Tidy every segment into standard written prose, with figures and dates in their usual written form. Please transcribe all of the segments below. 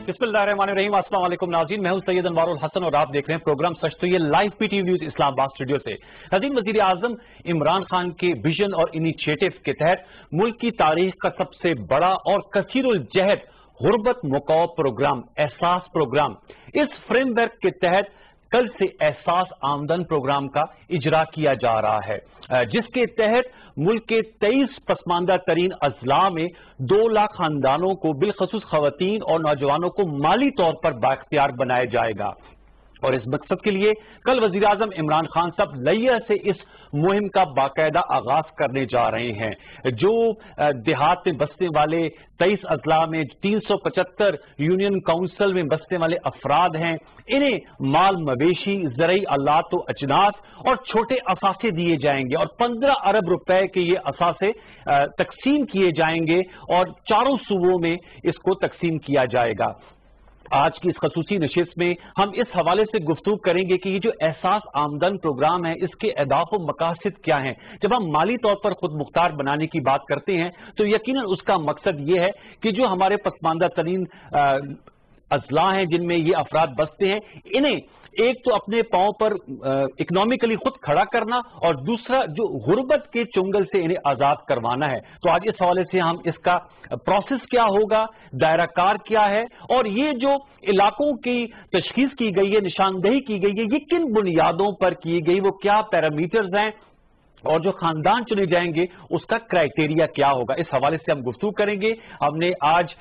बिस्मिल्लाहिर्रहमानिर्रहीम। अस्सलाम वालेकुम नाज़रीन, मैं हूं सैयद अनवारुल हसन और आप देख रहे हैं प्रोग्राम सच तो ये live PTV news Islamabad studio से। नाज़रीन, वज़ीर आज़म इमरान खान के विजन और इनिशिएटिव के तहत मुल्क की तारीख का सबसे बड़ा और कसीरुल जहद गुर्बत मुकाव प्रोग्राम एहसास प्रोग्राम, इस फ्रेमवर्क के तहत कल से एहसास आमदन प्रोग्राम का इजरा किया जा रहा है, जिसके तहत मुल्क के 23 पसमानदा तरीन अजला में 2 लाख खानदानों को बिलखसूस खवातीन और नौजवानों को माली तौर पर बाइख्तियार बनाया जाएगा। और इस मकसद के लिए कल वजीर आजम इमरान खान साहब लैया से इस मुहिम का बाकायदा आगाज करने जा रहे हैं। जो देहात में बसने वाले 23 अजला में 375 यूनियन काउंसिल में बसने वाले अफराद हैं, इन्हें माल मवेशी, ज़रई अल्लात व अजनास और छोटे असासे दिए जाएंगे और 15 अरब रुपए के ये असासे तकसीम किए जाएंगे और चारों सूबों में इसको तकसीम किया जाएगा। आज की इस खसूसी नशिस्त में हम इस हवाले से गुफ्तगू करेंगे कि ये जो एहसास आमदन प्रोग्राम है, इसके अहदाफ व मकासद क्या हैं। जब हम माली तौर पर खुद मुख्तार बनाने की बात करते हैं तो यकीनन उसका मकसद ये है कि जो हमारे पसमानदा तरीन अजला हैं जिनमें ये अफराद बसते हैं, इन्हें एक तो अपने पांव पर इकोनॉमिकली खुद खड़ा करना और दूसरा जो गुर्बत के चुंगल से इन्हें आजाद करवाना है। तो आज इस हवाले से हम इसका प्रोसेस क्या होगा, दायरा कार क्या है और ये जो इलाकों की तशखीस की गई है, निशानदेही की गई है, ये किन बुनियादों पर की गई, वो क्या पैरामीटर्स हैं और जो खानदान चुने जाएंगे उसका क्राइटेरिया क्या होगा, इस हवाले से हम गुफ्तगू करेंगे। हमने आज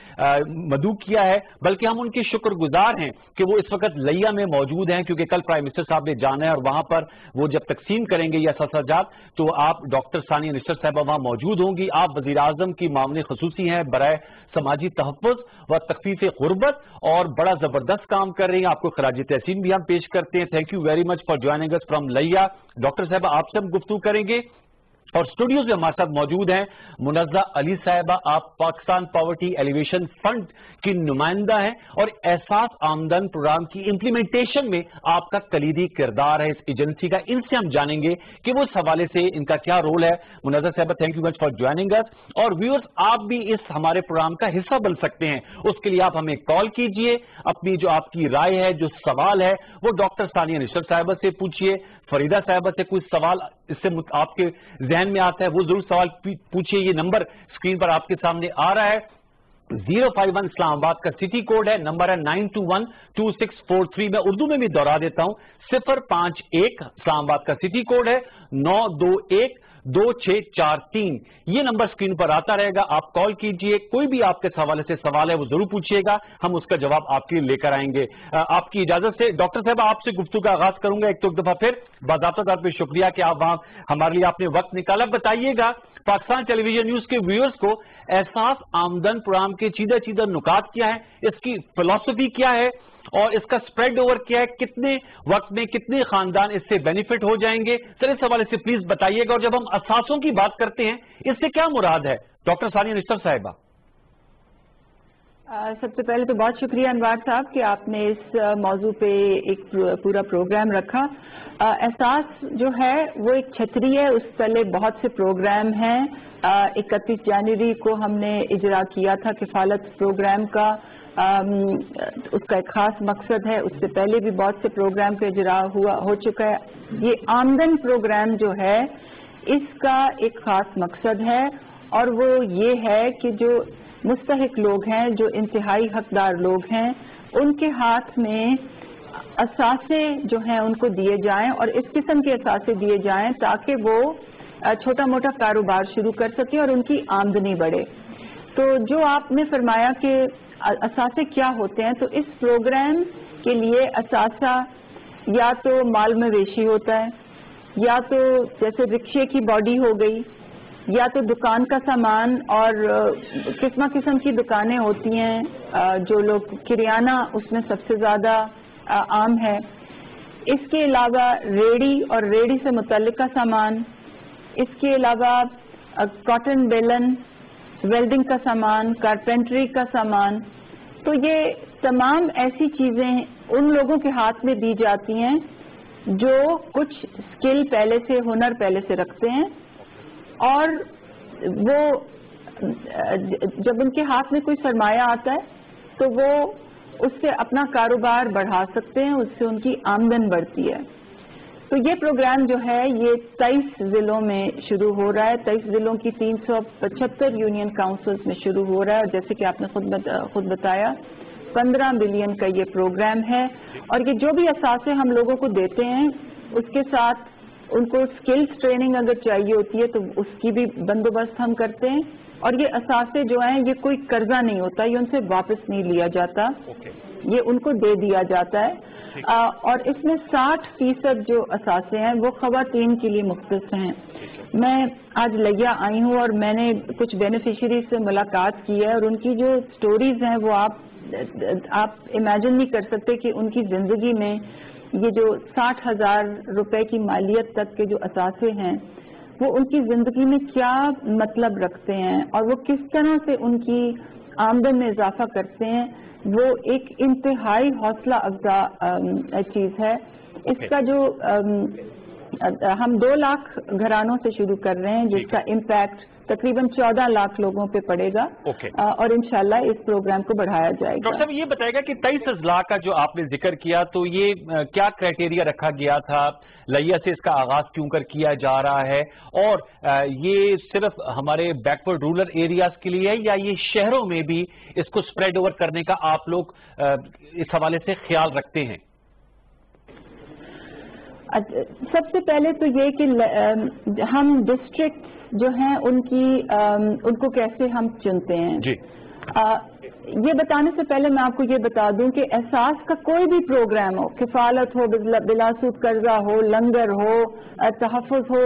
मदू किया है, बल्कि हम उनके शुक्रगुजार हैं कि वो इस वक्त लैया में मौजूद हैं, क्योंकि कल प्राइम मिनिस्टर साहब ने जाना है और वहां पर वो जब तकसीम करेंगे या सजात तो आप डॉक्टर सानिया निशर साहबा वहां मौजूद होंगी। आप वजीर आजम की मामले खसूसी हैं बराए समाजी तहफ़्फ़ुज़ व तख़फ़ीफ़ गुर्बत और बड़ा जबरदस्त काम कर रही हैं। आपको खराज तहसीन भी हम पेश करते हैं। Thank you very much for joining us from लैया। डॉक्टर साहबा आपसे हम गुफ्तगू करेंगे और स्टूडियोज में हमारे साथ मौजूद हैं मुनज़्ज़ा अली साहिबा, आप पाकिस्तान पॉवर्टी एलिवेशन फंड की नुमाइंदा हैं और एहसास आमदन प्रोग्राम की इंप्लीमेंटेशन में आपका कलीदी किरदार है इस एजेंसी का। इनसे हम जानेंगे कि वो इस हवाले से इनका क्या रोल है। मुनज़्ज़ा साहिबा, thank you much for joining अस। और व्यूअर्स, आप भी इस हमारे प्रोग्राम का हिस्सा बन सकते हैं। उसके लिए आप हमें कॉल कीजिए, अपनी जो आपकी राय है, जो सवाल है, वो डॉक्टर सानिया निशर साहिबा से पूछिए, फरीदा साहिबा से कोई सवाल इससे आपके जहन में आता है वो जरूर सवाल पूछिए। ये नंबर स्क्रीन पर आपके सामने आ रहा है, 051 इस्लामाबाद का सिटी कोड है, नंबर है 921264 मैं उर्दू में भी दोहरा देता हूं, 051 इस्लामाबाद का सिटी कोड है, 9212643 ये नंबर स्क्रीन पर आता रहेगा। आप कॉल कीजिए, कोई भी आपके हवाले से सवाल है वो जरूर पूछिएगा, हम उसका जवाब आपके लिए लेकर आएंगे। आपकी इजाजत से डॉक्टर साहब आपसे गुफ्तगू का आगाज करूंगा। एक तो दफा फिर बाज़ाब्ता तौर पर शुक्रिया कि आप वहां हमारे लिए आपने वक्त निकाला। बताइएगा पाकिस्तान टेलीविजन न्यूज के व्यूअर्स को एहसास आमदन प्रोग्राम के चीदा नुकात क्या है, इसकी फिलॉसफी क्या है और इसका स्प्रेड ओवर क्या है, कितने वक्त में कितने खानदान इससे बेनिफिट हो जाएंगे, सर इस हवाले से प्लीज बताइएगा। और जब हम असासों की बात करते हैं इससे क्या मुराद है, डॉक्टर सानिया निशर साहिबा? सबसे पहले तो बहुत शुक्रिया अनवार साहब कि आपने इस मौजू पे एक पूरा प्रोग्राम रखा। एहसास जो है वो एक छतरी है, उस तले बहुत से प्रोग्राम हैं। 31 जनवरी को हमने इजरा किया था किफालत प्रोग्राम का, उसका एक खास मकसद है। उससे पहले भी बहुत से प्रोग्राम का इजरा हो चुका है। ये आमदन प्रोग्राम जो है इसका एक खास मकसद है और वो ये है कि जो मुस्तहिक लोग हैं, जो इंतहाई हकदार लोग हैं, उनके हाथ में असासे जो हैं उनको दिए जाएं और इस किस्म के असासे दिए जाएं ताकि वो छोटा मोटा कारोबार शुरू कर सकें और उनकी आमदनी बढ़े। तो जो आपने फरमाया कि असासे क्या होते हैं, तो इस प्रोग्राम के लिए असासा या तो माल मवेशी होता है, या तो जैसे रिक्शे की बॉडी हो गई, या तो दुकान का सामान, और किस्म किस्म की दुकानें होती हैं जो लोग किरियाना उसमें सबसे ज़्यादा आम है। इसके अलावा रेडी और रेडी से मुतल्लिका सामान, इसके अलावा कॉटन बेलन, वेल्डिंग का सामान, कारपेंटरी का सामान। तो ये तमाम ऐसी चीज़ें उन लोगों के हाथ में दी जाती हैं जो कुछ स्किल पहले से, हुनर पहले से रखते हैं और वो जब उनके हाथ में कोई सरमाया आता है तो वो उससे अपना कारोबार बढ़ा सकते हैं, उससे उनकी आमदन बढ़ती है। तो ये प्रोग्राम जो है ये 23 जिलों में शुरू हो रहा है, 23 जिलों की 375 यूनियन काउंसिल्स में शुरू हो रहा है। और जैसे कि आपने खुद बताया 15 बिलियन का ये प्रोग्राम है। और ये जो भी असासे हम लोगों को देते हैं उसके साथ उनको स्किल्स ट्रेनिंग अगर चाहिए होती है तो उसकी भी बंदोबस्त हम करते हैं। और ये असासे जो हैं ये कोई कर्जा नहीं होता, ये उनसे वापस नहीं लिया जाता, ये उनको दे दिया जाता है। और इसमें 60% जो असासे हैं वो खवातीन के लिए मुख्तस हैं। मैं आज लिया आई हूँ और मैंने कुछ बेनिफिशरीज से मुलाकात की है और उनकी जो स्टोरीज हैं वो आप इमेजिन नहीं कर सकते कि उनकी जिंदगी में ये जो 60,000 रुपए की मालियत तक के जो असासे हैं वो उनकी जिंदगी में क्या मतलब रखते हैं और वो किस तरह से उनकी आमदन में इजाफा करते हैं, वो एक इंतहाई हौसला अफजा चीज है। इसका जो हम 2 लाख घरानों से शुरू कर रहे हैं जिसका इम्पैक्ट तकरीबन 14 लाख लोगों पे पड़ेगा। और इंशाल्लाह इस प्रोग्राम को बढ़ाया जाएगा। डॉक्टर साहब ये बताएगा कि 23 अजला का जो आपने जिक्र किया तो ये क्या क्राइटेरिया रखा गया था, लिया से इसका आगाज क्यों कर किया जा रहा है, और ये सिर्फ हमारे बैकवर्ड रूरल एरियाज के लिए है या ये शहरों में भी इसको स्प्रेड ओवर करने का आप लोग इस हवाले से ख्याल रखते हैं? सबसे पहले तो ये कि हम डिस्ट्रिक्ट जो हैं उनको कैसे हम चुनते हैं जी। ये बताने से पहले मैं आपको ये बता दूं कि एहसास का कोई भी प्रोग्राम हो, किफालत हो, बिलासूद कर्जा हो, लंगर हो, तहफ़्फ़ुज़ हो,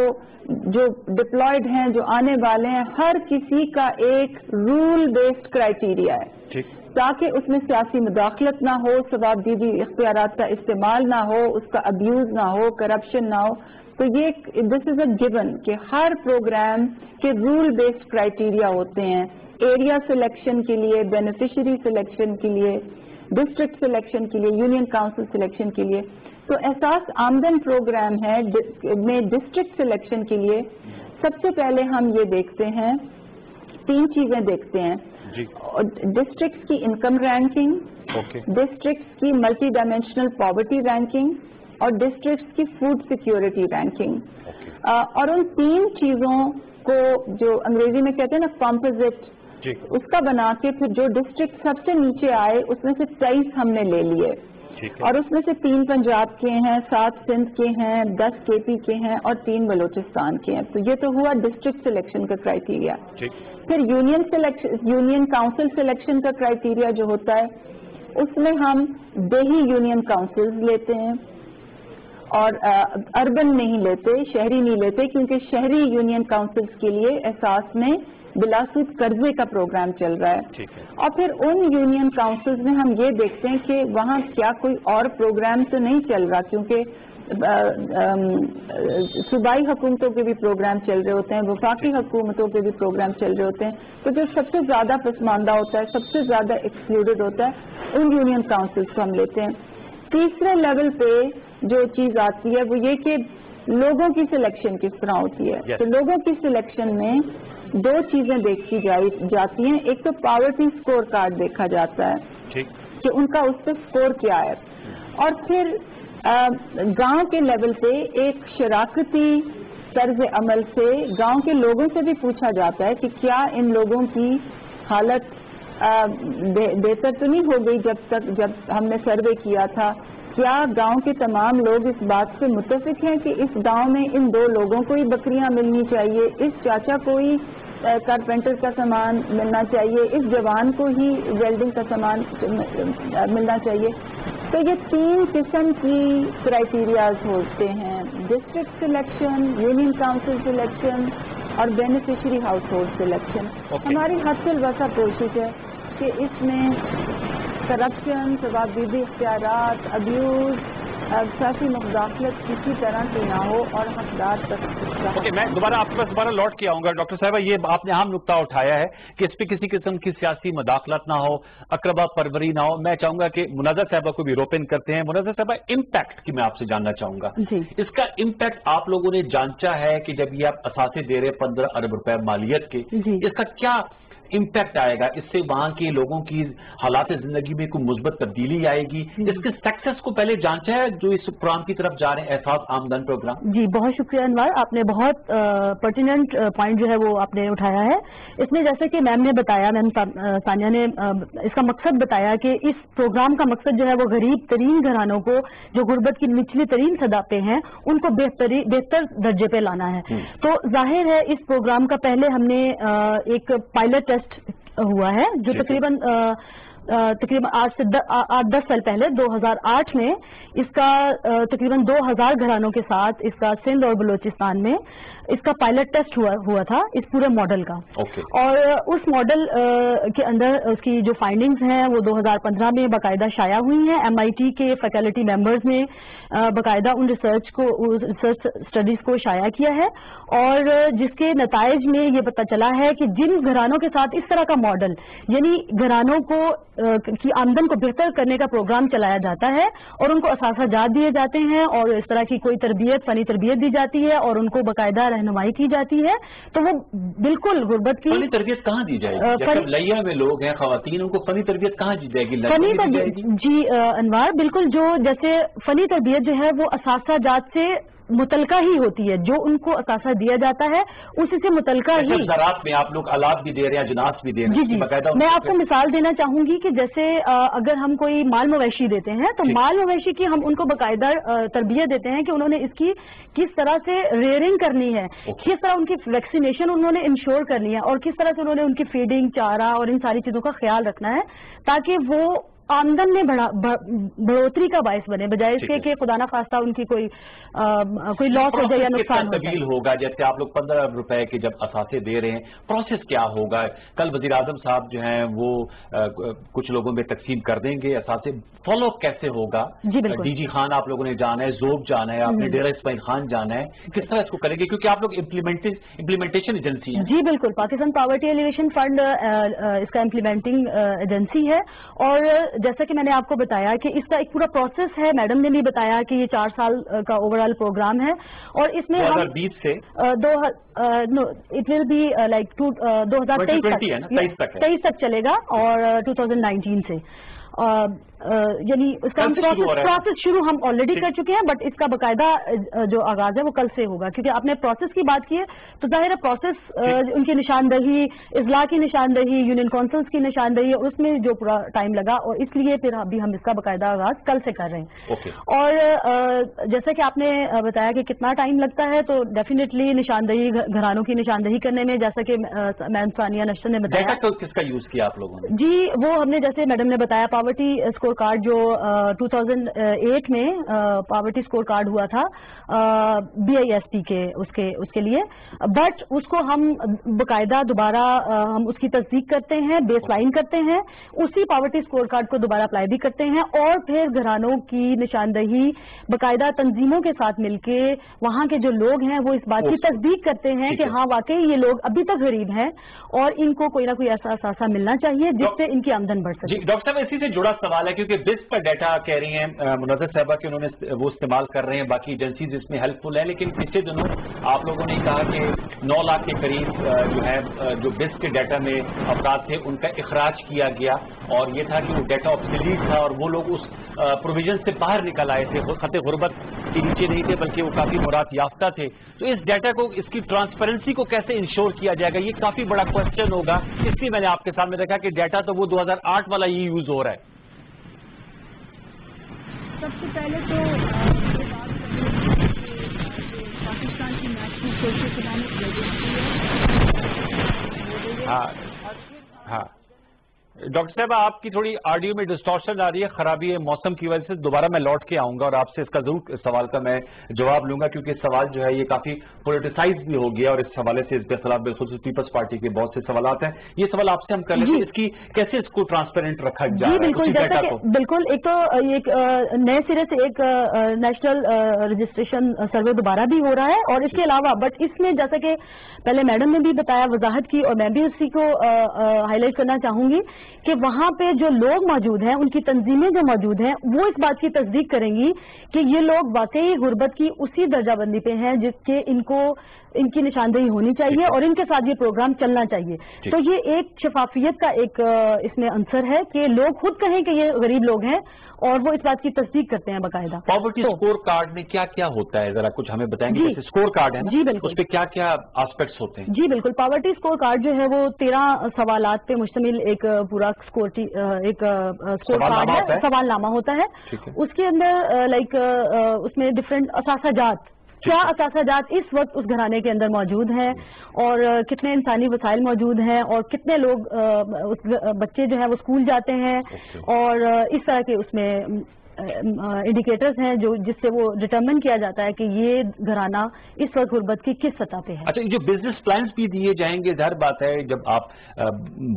जो डिप्लॉयड हैं, जो आने वाले हैं, हर किसी का एक रूल बेस्ड क्राइटेरिया है ताकि उसमें सियासी मुदाखलत ना हो, सवाबदीदी इख्तियारात का इस्तेमाल ना हो, उसका अब्यूज ना हो, करप्शन ना हो। तो ये दिस इज अ गिवन कि हर प्रोग्राम के रूल बेस्ड क्राइटेरिया होते हैं, एरिया सिलेक्शन के लिए, बेनिफिशियरी सिलेक्शन के लिए, डिस्ट्रिक्ट सिलेक्शन के लिए, यूनियन काउंसिल सिलेक्शन के लिए। तो एहसास आमदन प्रोग्राम है में डिस्ट्रिक्ट सिलेक्शन के लिए सबसे पहले हम ये देखते हैं, 3 चीजें देखते हैं। डिस्ट्रिक्ट की इनकम रैंकिंग, डिस्ट्रिक्ट की मल्टी डायमेंशनल पॉवर्टी रैंकिंग और डिस्ट्रिक्ट की फूड सिक्योरिटी रैंकिंग। और उन 3 चीजों को जो अंग्रेजी में कहते हैं ना कॉम्पोजिट, उसका बना के फिर जो डिस्ट्रिक्ट सबसे नीचे आए उसमें से 23 हमने ले लिए और उसमें से 3 पंजाब के हैं, 7 सिंध के हैं, 10 केपी के हैं और 3 बलोचिस्तान के हैं। तो ये तो हुआ डिस्ट्रिक्ट सिलेक्शन का क्राइटेरिया। फिर यूनियन काउंसिल सिलेक्शन का क्राइटेरिया जो होता है उसमें हम देही यूनियन काउंसिल्स लेते हैं और अर्बन नहीं लेते, शहरी नहीं लेते, क्योंकि शहरी यूनियन काउंसिल्स के लिए एहसास में बिलासूद कर्जे का प्रोग्राम चल रहा है। और फिर उन यूनियन काउंसिल्स में हम ये देखते हैं कि वहाँ क्या कोई और प्रोग्राम तो नहीं चल रहा, क्योंकि सूबाई हुकूमतों के भी प्रोग्राम चल रहे होते हैं, वफाकी हुकूमतों के भी प्रोग्राम चल रहे होते हैं। तो जो सबसे ज्यादा पसमानदा होता है, सबसे ज्यादा एक्सक्लूडेड होता है, उन यूनियन काउंसिल्स को हम लेते हैं। तीसरे लेवल पे जो चीज आती है वो ये कि लोगों की सिलेक्शन किस तरह होती है। तो लोगों की सिलेक्शन में 2 चीजें देखी जाती हैं। एक तो पावर्टी स्कोर कार्ड देखा जाता है कि उनका उस पर स्कोर क्या है, और फिर गांव के लेवल पे एक शराकती तर्ज अमल से गांव के लोगों से भी पूछा जाता है कि क्या इन लोगों की हालत बेहतर तो नहीं हो गई जब हमने सर्वे किया था। क्या गांव के तमाम लोग इस बात से मुत्तफिक हैं कि इस गांव में इन 2 लोगों को ही बकरियां मिलनी चाहिए, इस चाचा को ही कारपेंटर का सामान मिलना चाहिए, इस जवान को ही वेल्डिंग का सामान मिलना चाहिए। तो ये 3 किस्म की क्राइटेरियाज होते हैं, district selection, union council selection और बेनिफिशियरी हाउस होल्ड सिलेक्शन। हमारी हसल वसा कोशिश है कि इसमें करप्शन, सवाबदीदी इख्तियारात, अब्यूज, सियासी मुदाखलत किसी तरह की ना हो और हकदार तक। मैं दोबारा आपके पास दोबारा लौट के आऊंगा। डॉक्टर साहब ये आपने अहम नुक्ता उठाया है कि इस पे किसी किस्म की सियासी मुदाखलत ना हो, अकरबा परवरी ना हो। मैं चाहूंगा कि मुनाज़र साहबा को भी रोपिन करते हैं। मुनाज़र साहबा, इम्पैक्ट की मैं आपसे जानना चाहूंगा। इसका इम्पैक्ट आप लोगों ने जांचा है कि जब ये आप असासे दे रहे 15 अरब रुपए मालियत के, इसका क्या इम्पैक्ट आएगा, इससे वहाँ के लोगों की हालात जिंदगी में कोई मुस्बत तब्दीली आएगी, इसके सक्सेस को पहले जांचा है जो इस प्रोग्राम की तरफ जा रहे हैं, एहसास आमदन प्रोग्राम? जी बहुत शुक्रिया अनवर, आपने बहुत पर्टिनेंट पॉइंट जो है वो आपने उठाया है। इसमें जैसे कि मैम ने बताया, मैम सानिया ने इसका मकसद बताया कि इस प्रोग्राम का मकसद जो है वो गरीब तरीन घरानों को जो गुर्बत की निचली तरीन सतह पे हैं उनको बेहतर दर्जे पे लाना है। तो जाहिर है इस प्रोग्राम का पहले हमने एक पायलट टेस्ट हुआ है जो तकरीबन आज से 8-10 साल पहले 2008 में इसका तकरीबन 2000 घरानों के साथ इसका सिंध और बलूचिस्तान में इसका पायलट टेस्ट हुआ था इस पूरे मॉडल का। और उस मॉडल के अंदर उसकी जो फाइंडिंग्स हैं वो 2015 में बाकायदा शाया हुई हैं। MIT के फैकल्टी मेंबर्स ने बाकायदा उन रिसर्च स्टडीज को शाया किया है और जिसके नताइज में ये पता चला है कि जिन घरानों के साथ इस तरह का मॉडल यानी घरानों को की आमदन को बेहतर करने का प्रोग्राम चलाया जाता है और उनको असासाजात दिए जाते हैं और इस तरह की कोई तरबियत, फनी तरबियत दी जाती है और उनको बाकायदा रहनुमाई की जाती है, तो वो बिल्कुल गुर्बत की फनी तरबियत कहाँ दी जाएगी? लैया में लोग हैं खवातीन, उनको फनी तरबियत कहाँ दी जाएगी? फनी तरबियत जी अनवार, बिल्कुल जो जैसे फनी तरबियत जो है वो असासाजात से मुतलका ही होती है, जो उनको असासा दिया जाता है उसी से मुतलका ही। ज़रात में आप लोग अलाद भी दे रहे हैं, जिनास भी दे रहे हैं। जी जी, मैं आपको मिसाल देना चाहूंगी कि जैसे अगर हम कोई माल मवेशी देते हैं तो माल मवेशी की हम उनको बाकायदा तरबियत देते हैं कि उन्होंने इसकी किस तरह से रेयरिंग करनी है, किस तरह उनकी वैक्सीनेशन उन्होंने इंश्योर करनी है और किस तरह से उन्होंने उनकी फीडिंग, चारा और इन सारी चीजों का ख्याल रखना है ताकि वो आमदन में बढ़ोतरी का बायस बने, बजाय इसके कि खुदा ना खास्ता उनकी कोई लॉस हो जाए या नुकसान हो जाए। होगा जैसे आप लोग 15 रुपए के जब असासे दे रहे हैं, प्रोसेस क्या होगा? कल वजीर आजम साहब जो हैं वो कुछ लोगों में तकसीम कर देंगे असासे, फॉलो कैसे होगा? जी बिल्कुल। DG खान आप लोगों ने जाना है, जोब जाना है, आपने डेरा इस्माइल खान जाना है, किस तरह इसको करेंगे क्योंकि आप लोग इम्प्लीमेंटेशन एजेंसी हैं? जी बिल्कुल, पाकिस्तान पॉवर्टी एलिवेशन फंड इसका इम्प्लीमेंटिंग एजेंसी है और जैसा कि मैंने आपको बताया कि इसका एक पूरा प्रोसेस है। मैडम ने भी बताया कि ये 4 साल का ओवरऑल प्रोग्राम है और इसमें 2020 से इट विल बी लाइक 2023 तक चलेगा और 2019 से यानी इसका प्रोसेस शुरू हम ऑलरेडी कर चुके हैं, बट इसका बकायदा जो आगाज है वो कल से होगा क्योंकि आपने प्रोसेस की बात की है तो जाहिर है प्रोसेस उनकी निशानदही, इजला की निशानदही, यूनियन काउंसिल्स की निशानदही, उसमें जो पूरा टाइम लगा और इसलिए फिर अभी हम इसका बकायदा आगाज कल से कर रहे हैं। और जैसे कि आपने बताया कि कितना टाइम लगता है, तो डेफिनेटली निशानदही, घरानों की निशानदही करने में, जैसा कि मैम सानिया नश्तर ने बताया। किसका यूज किया आप लोगों ने? जी वो हमने जैसे मैडम ने बताया पॉवर्टी स्कोर कार्ड जो 2008 में पॉवर्टी स्कोर कार्ड हुआ था BISP के उसके लिए, बट उसको हम बकायदा दोबारा हम उसकी तस्दीक करते हैं, बेसलाइन करते हैं, उसी पॉवर्टी स्कोर कार्ड को दोबारा अप्लाई भी करते हैं और फिर घरानों की निशानदही बकायदा तंजीमों के साथ मिलके वहाँ के जो लोग हैं वो इस बात की तस्दीक करते हैं कि हाँ वाकई ये लोग अभी तक गरीब हैं और इनको कोई ना कोई ऐसा असासा मिलना चाहिए जिससे इनकी आमदन बढ़ सके। डॉक्टर साहब इसी से जुड़ा सवाल है क्योंकि बिस्क का डाटा कह रही हैं मुनव्वर साहबा कि उन्होंने वो इस्तेमाल कर रहे हैं, बाकी एजेंसीज इसमें हेल्पफुल है, लेकिन पिछले दिनों आप लोगों ने कहा कि 9 लाख के करीब जो है जो बिस्क के डाटा में अफराद थे उनका इखराज किया गया और ये था कि वो डाटा ऑब्सोलीट था और वो लोग उस प्रोविजन से बाहर निकल आए थे, खते गुर्बत के नीचे नहीं थे बल्कि वो काफी मुराद याफ्ता थे। तो इस डाटा को, इसकी ट्रांसपेरेंसी को कैसे इंश्योर किया जाएगा, ये काफी बड़ा क्वेश्चन होगा। इसलिए मैंने आपके सामने देखा कि डाटा तो वो 2008 वाला ही यूज हो रहा है। सबसे पहले तो पाकिस्तान की नेशनल सोशल इकोनॉमिक एजेंसी है। हाँ डॉक्टर साहब आपकी थोड़ी ऑडियो में डिस्टॉर्शन आ रही है, खराबी है मौसम की वजह से। दोबारा मैं लौट के आऊंगा और आपसे इसका जरूर सवाल का मैं जवाब लूंगा क्योंकि सवाल जो है ये काफी पोलिटिसाइज भी हो गया और इस हवाले से इसके खिलाफ बिल्कुल पीपल्स पार्टी के बहुत से सवाल आते हैं। ये सवाल आपसे हम कर लेते हैं, इसकी कैसे इसको ट्रांसपेरेंट रखा जाए? बिल्कुल, जैसा कि बिल्कुल एक तो एक नए सिरे से एक नेशनल रजिस्ट्रेशन सर्वे दोबारा भी हो रहा है और इसके अलावा बट इसमें जैसा कि पहले मैडम ने भी बताया, वजाहत की, और मैं भी उसी को हाईलाइट करना चाहूंगी कि वहां पे जो लोग मौजूद हैं, उनकी तंजीमें जो मौजूद हैं, वो इस बात की तस्दीक करेंगी कि ये लोग वाकई गुर्बत की उसी दर्जाबंदी पे हैं जिसके इनको इनकी निशानदेही होनी चाहिए और इनके साथ ये प्रोग्राम चलना चाहिए। तो ये एक शफाफियत का एक इसमें आंसर है कि लोग खुद कहें कि ये गरीब लोग हैं और वो इस बात की तस्दीक करते हैं बाकायदा। पॉवर्टी स्कोर कार्ड में क्या क्या होता है, जरा कुछ हमें बताएंगे? जैसे स्कोर कार्ड है ना, जी बिल्कुल, उस पे क्या क्या एस्पेक्ट्स होते हैं? जी बिल्कुल, पॉवर्टी स्कोर कार्ड जो है वो 13 सवालात पे मुश्तमिल एक पूरा स्कोर कार्ड है, सवालनामा होता है। उसके अंदर लाइक उसमें डिफरेंट असासाजात, क्या असासाजात इस वक्त उस घराने के अंदर मौजूद हैं और कितने इंसानी वसाइल मौजूद हैं और कितने लोग उस बच्चे जो है वो स्कूल जाते हैं और इस तरह के उसमें इंडिकेटर्स हैं जो जिससे वो डिटरमिन किया जाता है कि ये घराना इस वक्त गुर्बत की किस सतह पे है। अच्छा, जो बिजनेस प्लान्स भी दिए जाएंगे, ज़ाहिर बात है जब आप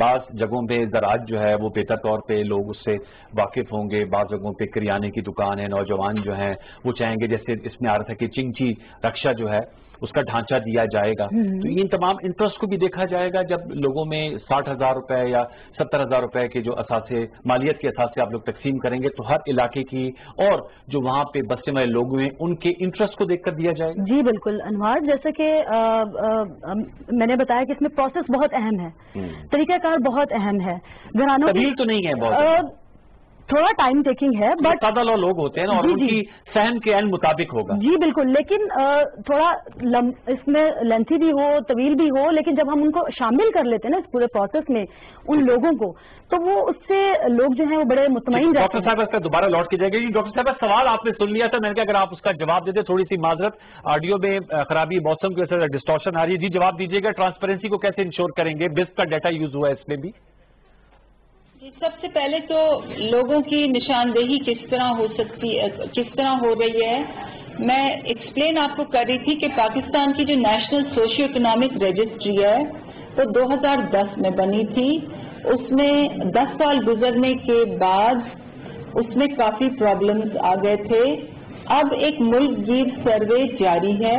बाज़ जगहों पे ज़राअत जो है वो बेहतर तौर पे लोग उससे वाकिफ होंगे, बाज़ जगहों पे किरियाने की दुकान है, नौजवान जो हैं वो चाहेंगे, जैसे इसमें आ रहा था कि चिंची रक्षा जो है उसका ढांचा दिया जाएगा, तो इन तमाम इंटरेस्ट को भी देखा जाएगा जब लोगों में 60,000 रुपए या 70,000 रुपए के जो असासे मालियत के असासे आप लोग तकसीम करेंगे, तो हर इलाके की और जो वहाँ पे बसने वाले लोग हैं उनके इंटरेस्ट को देखकर दिया जाएगा? जी बिल्कुल अनवार, जैसे कि मैंने बताया कि इसमें प्रोसेस बहुत अहम है, तरीकाकार बहुत अहम है। घरानों तब्दील तो नहीं है, बहुत थोड़ा टाइम टेकिंग है, बट सादा लोग होते हैं ना और उनकी सहन के अन मुताबिक होगा। जी बिल्कुल, लेकिन थोड़ा इसमें लेंथी भी हो, तवील भी हो, लेकिन जब हम उनको शामिल कर लेते हैं ना इस पूरे प्रोसेस में उन लोगों को, तो वो उससे लोग जो हैं वो बड़े मुतमईन रहते हैं। डॉक्टर साहब इसका दोबारा लौट के जाएगा। डॉक्टर साहब सवाल आपने सुन लिया था, मैंने कहा अगर आप उसका जवाब दे दे, थोड़ी सी माजरत, ऑडियो में खराबी, मौसम की वजह से डिस्टॉर्शन आ रही है। जी जवाब दीजिएगा, ट्रांसपेरेंसी को कैसे इंश्योर करेंगे? बिस्क का डाटा यूज हुआ है इसमें भी। सबसे पहले तो लोगों की निशानदेही किस तरह हो सकती है, किस तरह हो रही है, मैं एक्सप्लेन आपको कर रही थी कि पाकिस्तान की जो नेशनल सोशियो इकोनॉमिक रजिस्ट्री है वो 2010 में बनी थी। उसमें 10 साल गुजरने के बाद उसमें काफी प्रॉब्लम्स आ गए थे। अब एक मुल्क गिर सर्वे जारी है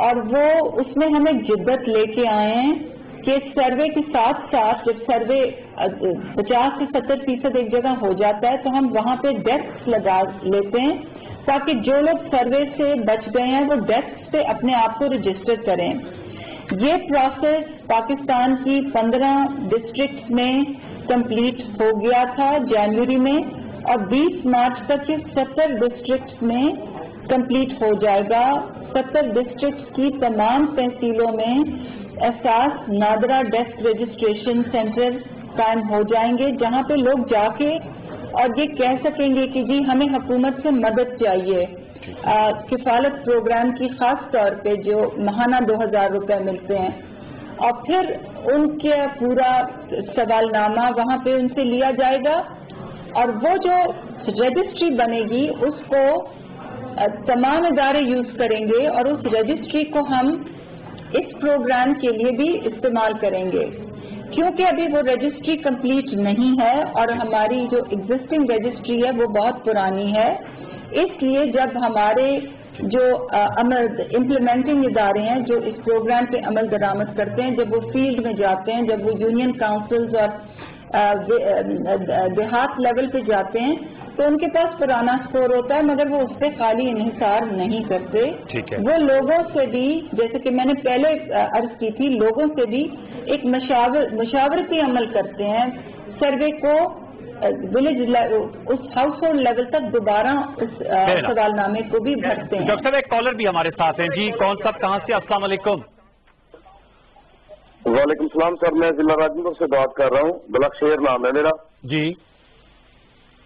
और वो उसमें हमें जिद्दत लेके आए हैं कि सर्वे के साथ साथ जब सर्वे 50 से 70% एक जगह हो जाता है तो हम वहाँ पे डेस्क लगा लेते हैं ताकि जो लोग सर्वे से बच गए हैं वो डेस्क पे अपने आप को रजिस्टर करें। ये प्रोसेस पाकिस्तान की 15 डिस्ट्रिक्ट में कंप्लीट हो गया था जनवरी में और 20 मार्च तक ये 70 डिस्ट्रिक्ट में कंप्लीट हो जाएगा। 70 डिस्ट्रिक्ट की तमाम तहसीलों में एहसास नादरा डेस्क रजिस्ट्रेशन सेंटर कायम हो जाएंगे जहां पे लोग जाके और ये कह सकेंगे कि जी हमें हुकूमत से मदद चाहिए। किफालत प्रोग्राम की खास तौर पे जो महाना 2000 रुपए मिलते हैं और फिर उनके पूरा सवालनामा वहां पे उनसे लिया जाएगा और वो जो रजिस्ट्री बनेगी उसको तमाम इदारे यूज करेंगे और उस रजिस्ट्री को हम इस प्रोग्राम के लिए भी इस्तेमाल करेंगे। क्योंकि अभी वो रजिस्ट्री कंप्लीट नहीं है और हमारी जो एग्जिस्टिंग रजिस्ट्री है वो बहुत पुरानी है, इसलिए जब हमारे जो इम्प्लीमेंटिंग इदारे हैं जो इस प्रोग्राम पे अमल दरामद करते हैं, जब वो फील्ड में जाते हैं, जब वो यूनियन काउंसिल्स और देहात लेवल पे जाते हैं तो उनके पास पुराना स्कोर होता है मगर वो उस पर खाली इन्हिसार नहीं करते। वो लोगों से भी, जैसे कि मैंने पहले अर्ज की थी, लोगों से भी एक मुशावरती अमल करते हैं, सर्वे को विलेज उस हाउस होल्ड लेवल तक दोबारा उस सवालनामे को भी भरते हैं। डॉक्टर साहब एक कॉलर भी हमारे साथ हैं। जी कौन साहब, कहाँ से? अस्सलाम वालेकुम। वालेकुम सलाम सर, मैं जिला राजनपुर से बात कर रहा हूँ, बलखशेर नाम है मेरा जी।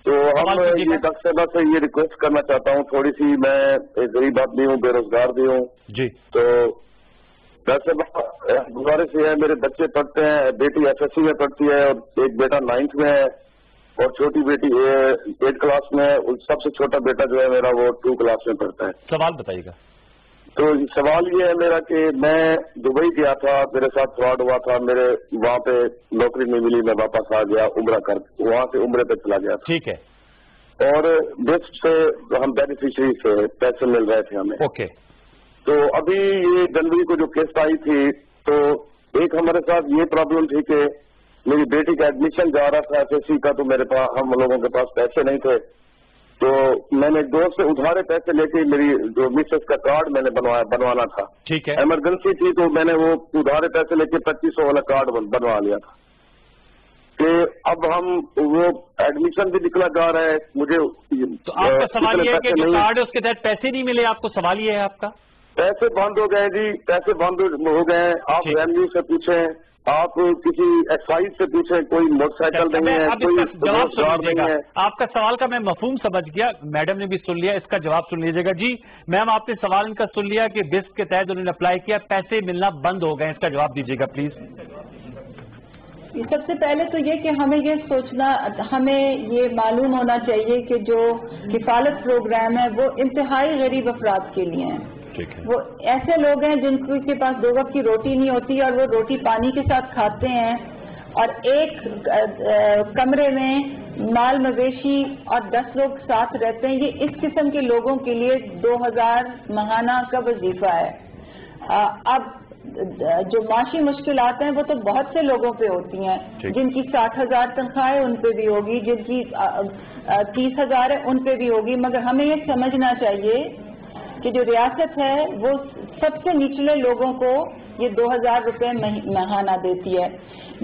तो हम ये डॉक्टर साहब से ये रिक्वेस्ट करना चाहता हूँ, थोड़ी सी मैं एक गरीब आदमी हूँ, बेरोजगार भी हूँ जी। तो डॉक्टर साहब गुजारिश ये है, मेरे बच्चे पढ़ते हैं, बेटी SSC में पढ़ती है और एक बेटा 9th में है और छोटी बेटी 8 क्लास में है, सबसे छोटा बेटा जो है मेरा वो 2 क्लास में पढ़ता है। सवाल बताइएगा। तो सवाल ये है मेरा कि मैं दुबई गया था, मेरे साथ फ्रॉड हुआ था, मेरे वहाँ पे नौकरी नहीं मिली, मैं वापस आ गया उम्रा कर, वहाँ से उम्रे पे चला गया था। ठीक है। और बिस्क से हम बेनिफिशियरी से पैसे मिल रहे थे हमें। ओके। तो अभी ये जनवरी को जो किस्त आई थी तो एक हमारे साथ ये प्रॉब्लम थी कि मेरी बेटी का एडमिशन जा रहा था SSC का, तो मेरे पास हम लोगों के पास पैसे नहीं थे تو میں نے ایک دوست سے ادھارے پیسے لے کے میری جو مسز کا کارڈ میں نے بنوانا تھا. ٹھیک ہے. ایمرجنسی تھی تو میں نے وہ ادھارے پیسے لے کے 2500 والا کارڈ بنوا لیا تھا. کہ اب ہم وہ ایڈمیشن بھی نکلا جا رہا ہے. مجھے تو آپ کا سوال یہ ہے کہ جو کارڈ ہے اس کے تحت پیسے نہیں ملے آپ کو؟ سوال یہ ہے آپ کا؟ پیسے بند ہو گئے جی, پیسے بند ہو گئے ہیں. آپ ریونیو سے پوچھیں, آپ کسی ایکسائز سے پوچھیں, کوئی موٹر سائیکل نہیں ہے, کوئی جواب سن لیجیے گا. ہے. آپ کا سوال کا میں مفہوم سمجھ گیا, میڈم نے بھی سن لیا, اس کا جواب سن لیجیے گا. جی میم, آپ نے سوال ان کا سن لیا کہ بس کے تحت انہوں نے اپلائی کیا, پیسے ملنا بند ہو گئے, اس کا جواب دیجیے گا پلیز. سب سے پہلے تو یہ کہ ہمیں یہ سوچنا, ہمیں یہ معلوم ہونا چاہیے کہ جو کفالت پروگرام ہے وہ انتہائی غریب افراد کے لیے ہیں. وہ ایسے لوگ ہیں جن کے پاس 2 وقت کی روٹی نہیں ہوتی اور وہ روٹی پانی کے ساتھ کھاتے ہیں, اور ایک کمرے میں مال مویشی اور 10 لوگ ساتھ رہتے ہیں. یہ اس قسم کے لوگوں کے لیے 2000 ماہانہ کا وظیفہ ہے. اب جو معاشی مشکلات ہیں وہ تو بہت سے لوگوں پہ ہوتی ہیں, جن کی 60,000 تنخواہیں ان پہ بھی ہوگی, جن کی 30,000 ہے ان پہ بھی ہوگی. مگر ہمیں یہ سمجھنا چاہیے کہ جو ریاست ہے وہ سب سے نچلے لوگوں کو یہ 2000 روپے ماہانہ دیتی ہے.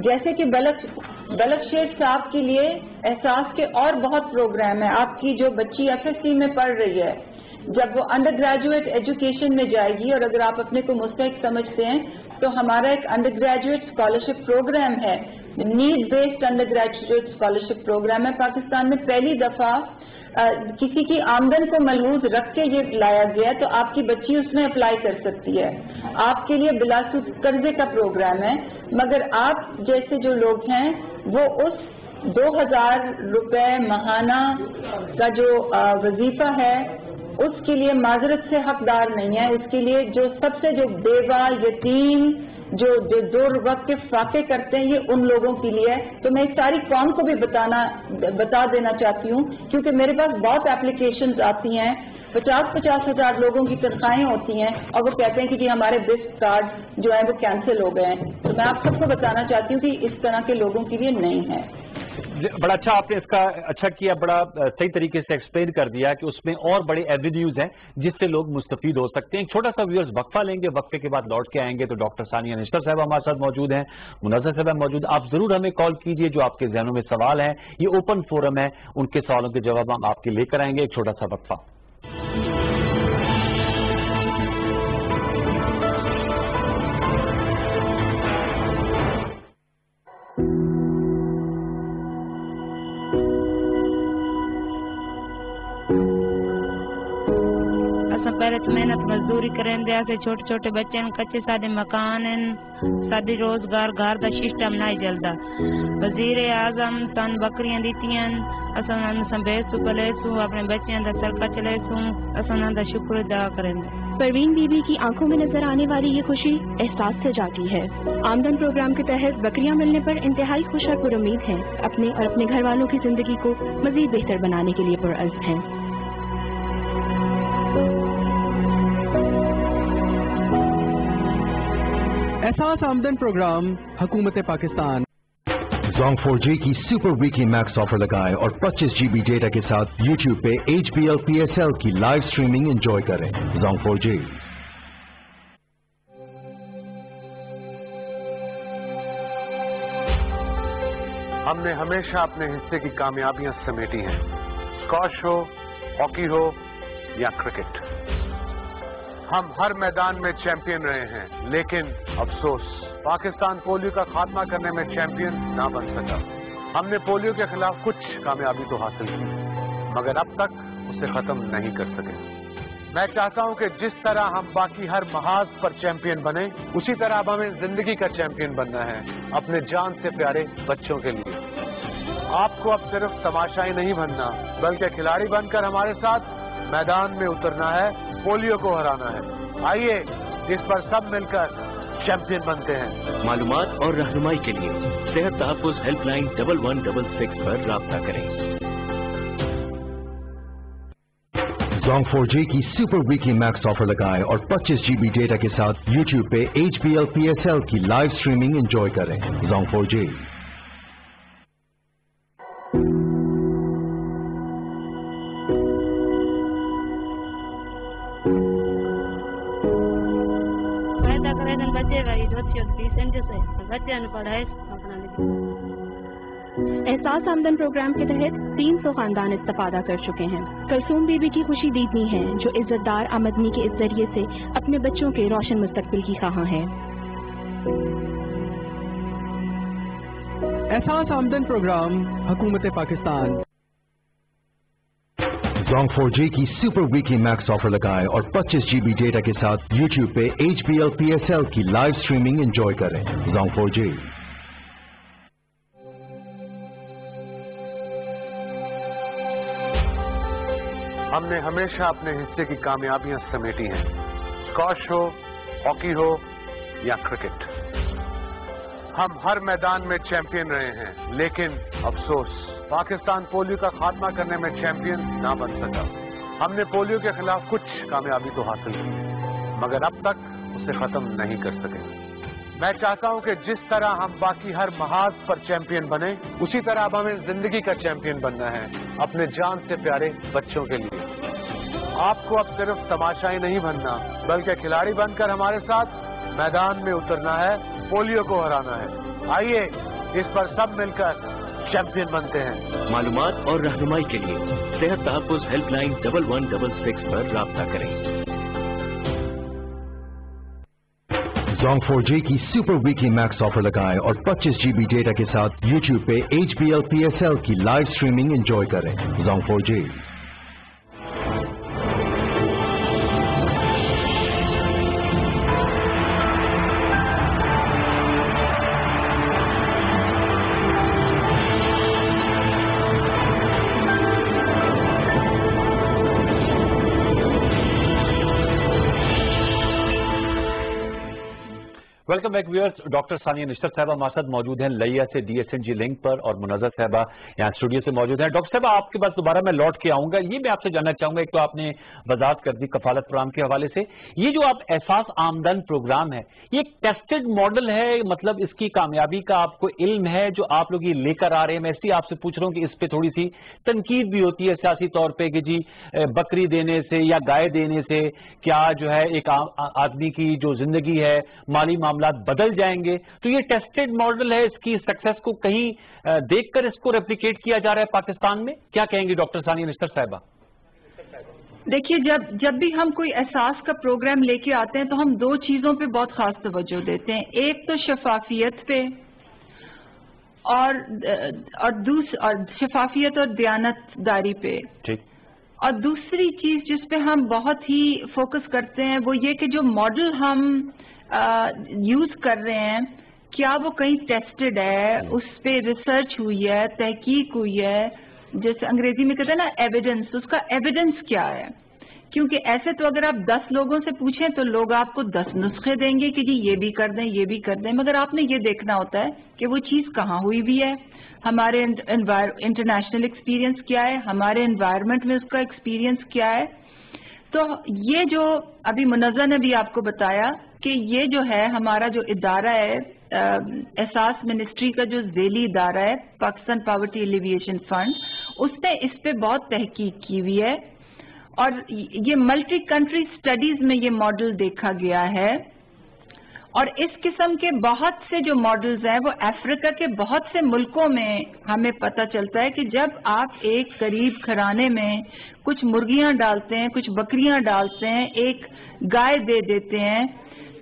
جیسے کہ بلک شیخ صاحب کے لیے احساس کے اور بہت پروگرام ہیں. آپ کی جو بچی FSC میں پڑھ رہی ہے, جب وہ انڈر گریجویٹ ایجوکیشن میں جائے گی, اور اگر آپ اپنے کو مستحق سمجھتے ہیں تو ہمارا ایک انڈر گریجویٹ اسکالرشپ پروگرام ہے, need based undergraduate scholarship programme ہے. پاکستان میں پہلی دفعہ کسی کی آمدن کو ملحوظ رکھ کے یہ لایا گیا, تو آپ کی بچی اس میں اپلائی کر سکتی ہے. آپ کے لیے بلا سود قرضے کا پروگرام ہے. مگر آپ جیسے جو لوگ ہیں وہ اس 2000 روپے ماہانہ کا جو وظیفہ ہے اس کے لیے معذرت سے حقدار نہیں ہے. اس کے لیے جو سب سے جو بیوہ, یتیم, جو 2 وقت کے فاقے کرتے ہیں, یہ ان لوگوں کے لیے. تو میں اس ساری قوم کو بھی بتا دینا چاہتی ہوں, کیونکہ میرے پاس بہت اپلیکیشنز آتی ہیں, 50-50 ہزار لوگوں کی تنخواہیں ہوتی ہیں, اور وہ کہتے ہیں کہ جی ہمارے بس کارڈ جو ہیں وہ کینسل ہو گئے ہیں. تو میں آپ سب کو بتانا چاہتی ہوں کہ اس طرح کے لوگوں کے لیے نہیں ہے. بڑا اچھا آپ نے اس کا اچھا کیا, بڑا صحیح طریقے سے ایکسپلین کر دیا کہ اس میں اور بڑے ایونیوز ہیں جس سے لوگ مستفید ہو سکتے ہیں. ایک چھوٹا سا ویورز وقفہ لیں گے, وقفے کے بعد لوٹ کے آئیں گے تو ڈاکٹر ثانیہ نشتر صاحب ہمارے ساتھ موجود ہیں, منظر صاحب موجود. آپ ضرور ہمیں کال کیجئے, جو آپ کے ذہنوں میں سوال ہیں, یہ اوپن فورم ہے, ان کے سوالوں کے جواب ہم آپ کے لے کر آئیں گے. ایک چھوٹا سا وقفہ. پہلے تو محنت مزدوری کریں دیا سے, چھوٹے چھوٹے بچے کچے سادے مکان سادی روزگار گھر دا سسٹم نہیں چلتا. وزیر اعظم سن بکریاں دیتیاں, اساں سنبھیسو پلیسو, اپنے بچیاں دا سرکا چلیسو, اساں دا شکر ادا کریں. پروین بی بی کی آنکھوں میں نظر آنے والی یہ خوشی احساس سے جاتی ہے. آمدن پروگرام کے تحت بکریاں ملنے پر انتہائی خوش اور پر امید ہیں. اپنے اور اپنے گھر والوں کی زندگی کو مزید بہتر بنانے کے لیے پرعزم ہیں. احساس آمدن پروگرام حکومت پاکستان. زونگ 4G کی سپر ویکلی میکس آفر لگائیں اور 25 GB ڈیٹا کے ساتھ یوٹیوب پہ HBL PSL کی لائیو سٹریمنگ انجوائے کریں. زونگ 4G. ہم نے ہمیشہ اپنے حصے کی کامیابیاں سمیٹی ہیں, اسکواش ہو, ہاکی ہو یا کرکٹ. ہم ہر میدان میں چیمپئن رہے ہیں, لیکن افسوس پاکستان پولیو کا خاتمہ کرنے میں چیمپئن نہ بن سکا. ہم نے پولیو کے خلاف کچھ کامیابی تو حاصل کی, مگر اب تک اسے ختم نہیں کر سکے. میں چاہتا ہوں کہ جس طرح ہم باقی ہر محاذ پر چیمپئن بنے, اسی طرح اب ہمیں زندگی کا چیمپئن بننا ہے, اپنے جان سے پیارے بچوں کے لیے. آپ کو اب صرف تماشائی نہیں بننا, بلکہ کھلاڑی بن کر ہمارے ساتھ میدان میں اترنا ہے, پولیو کو ہرانا ہے. آئیے اس پر سب مل کر چیمپئن بنتے ہیں. معلومات اور رہنمائی کے لیے صحت تحفظ ہیلپ لائن 1166 پر رابطہ کریں. زونگ 4G کی سپر ویکلی میکس آفر لگائیں اور 25 GB ڈیٹا کے ساتھ یوٹیوب پہ HBL PSL کی لائیو سٹریمنگ انجوائے کریں. زونگ 4G. अच्छे डिसेंट से बच्चे ने पढ़ाई अपना एहसास आमदन प्रोग्राम के तहत 300 खानदान इस्तेफादा कर चुके हैं। कलसूम बीबी की खुशी दीदनी है जो इज्जतदार आमदनी के इस जरिए से अपने बच्चों के रोशन मुस्तकबिल की ख़्वाहां है। एहसास आमदन प्रोग्राम हुकूमत पाकिस्तान। Zong 4G की सुपर वीकली मैक्स ऑफर लगाएं और 25 GB डेटा के साथ YouTube पे HBL PSL की लाइव स्ट्रीमिंग एंजॉय करें। Zong 4G। हमने हमेशा अपने हिस्से की कामयाबियां समेटी हैं, स्क्वॉश हो, हॉकी हो या क्रिकेट। हम हर मैदान में चैंपियन रहे हैं, लेकिन अफसोस पाकिस्तान पोलियो का खात्मा करने में चैंपियन ना बन सका। हमने पोलियो के खिलाफ कुछ कामयाबी तो हासिल की, मगर अब तक उसे खत्म नहीं कर सके। मैं चाहता हूं कि जिस तरह हम बाकी हर महाज पर चैंपियन बने, उसी तरह अब हमें जिंदगी का चैंपियन बनना है, अपने जान से प्यारे बच्चों के लिए। आपको अब सिर्फ तमाशाई नहीं बनना, बल्कि खिलाड़ी बनकर हमारे साथ मैदान में उतरना है, पोलियो को हराना है। आइए इस पर सब मिलकर चैंपियन बनते हैं। मालूमात और रहनुमाई के लिए सेहत तहफ़्फ़ुज़ हेल्पलाइन 1166 पर राब्ता करें। Zong 4G की सुपर वीकली मैक्स ऑफर लगाएं और 25 GB डेटा के साथ YouTube पे HBL PSL की लाइव स्ट्रीमिंग एंजॉय करें। Zong 4G। Welcome back viewers. Doctor Sania Nishrat साहबा हमारे साथ मौजूद हैं लैया से DSNG लिंक पर, और मुनज़्ज़र साहबा यहाँ स्टूडियो से मौजूद हैं। डॉक्टर साहबा आपके पास दोबारा मैं लौट के आऊंगा। ये मैं आपसे जानना चाहूंगा, एक तो आपने वजाहत कर दी कफालत प्रोग्राम के हवाले से, ये जो आप एहसास आमदन प्रोग्राम है, ये एक टेस्टेड मॉडल है, मतलब इसकी कामयाबी का आपको इल्म है जो आप लोग ये लेकर आ रहे हैं? मैं इसलिए आपसे पूछ रहा हूँ कि इस पर थोड़ी सी तनकीद भी होती है सियासी तौर पर कि जी बकरी देने से या गाय देने से क्या जो है एक आदमी की जो जिंदगी है, माली मामला बदल जाएंगे। तो ये टेस्टेड मॉडल है, इसकी सक्सेस को कहीं देखकर इसको रेप्लिकेट किया जा रहा है पाकिस्तान में। क्या कहेंगे डॉक्टर सानिया निशरत साहिबा? देखिए, जब भी हम कोई एहसास का प्रोग्राम लेके आते हैं तो हम दो चीजों पे बहुत खास तवज्जो देते हैं। एक तो शफाफियत पे और शफाफियत और दयानतदारी पे। ठीक। और दूसरी चीज जिस पे हम बहुत ही फोकस करते हैं वो ये कि जो मॉडल हम यूज कर रहे हैं क्या वो कहीं टेस्टेड है, उस पे रिसर्च हुई है, तहकीक हुई है, जैसे अंग्रेजी में कहते हैं ना एविडेंस, उसका एविडेंस क्या है। क्योंकि ऐसे तो अगर आप 10 लोगों से पूछें तो लोग आपको 10 नुस्खे देंगे कि जी ये भी कर दें, ये भी कर दें, मगर आपने ये देखना होता है कि वो चीज कहाँ हुई भी है, हमारे इंटरनेशनल एक्सपीरियंस क्या है, हमारे एनवायरनमेंट में उसका एक्सपीरियंस क्या है। तो ये जो अभी मुनज़्ज़र ने भी आपको बताया कि ये जो है हमारा जो इदारा है, एहसास मिनिस्ट्री का जो ज़ेली इदारा है, पाकिस्तान पॉवर्टी एलिविएशन फंड, उसने इस पे बहुत तहकीक की हुई है और ये मल्टी कंट्री स्टडीज में ये मॉडल देखा गया है। और इस किस्म के बहुत से जो मॉडल्स हैं वो अफ्रीका के बहुत से मुल्कों में हमें पता चलता है कि जब आप एक गरीब घराने में कुछ मुर्गियां डालते हैं, कुछ बकरियां डालते हैं, एक गाय दे देते हैं,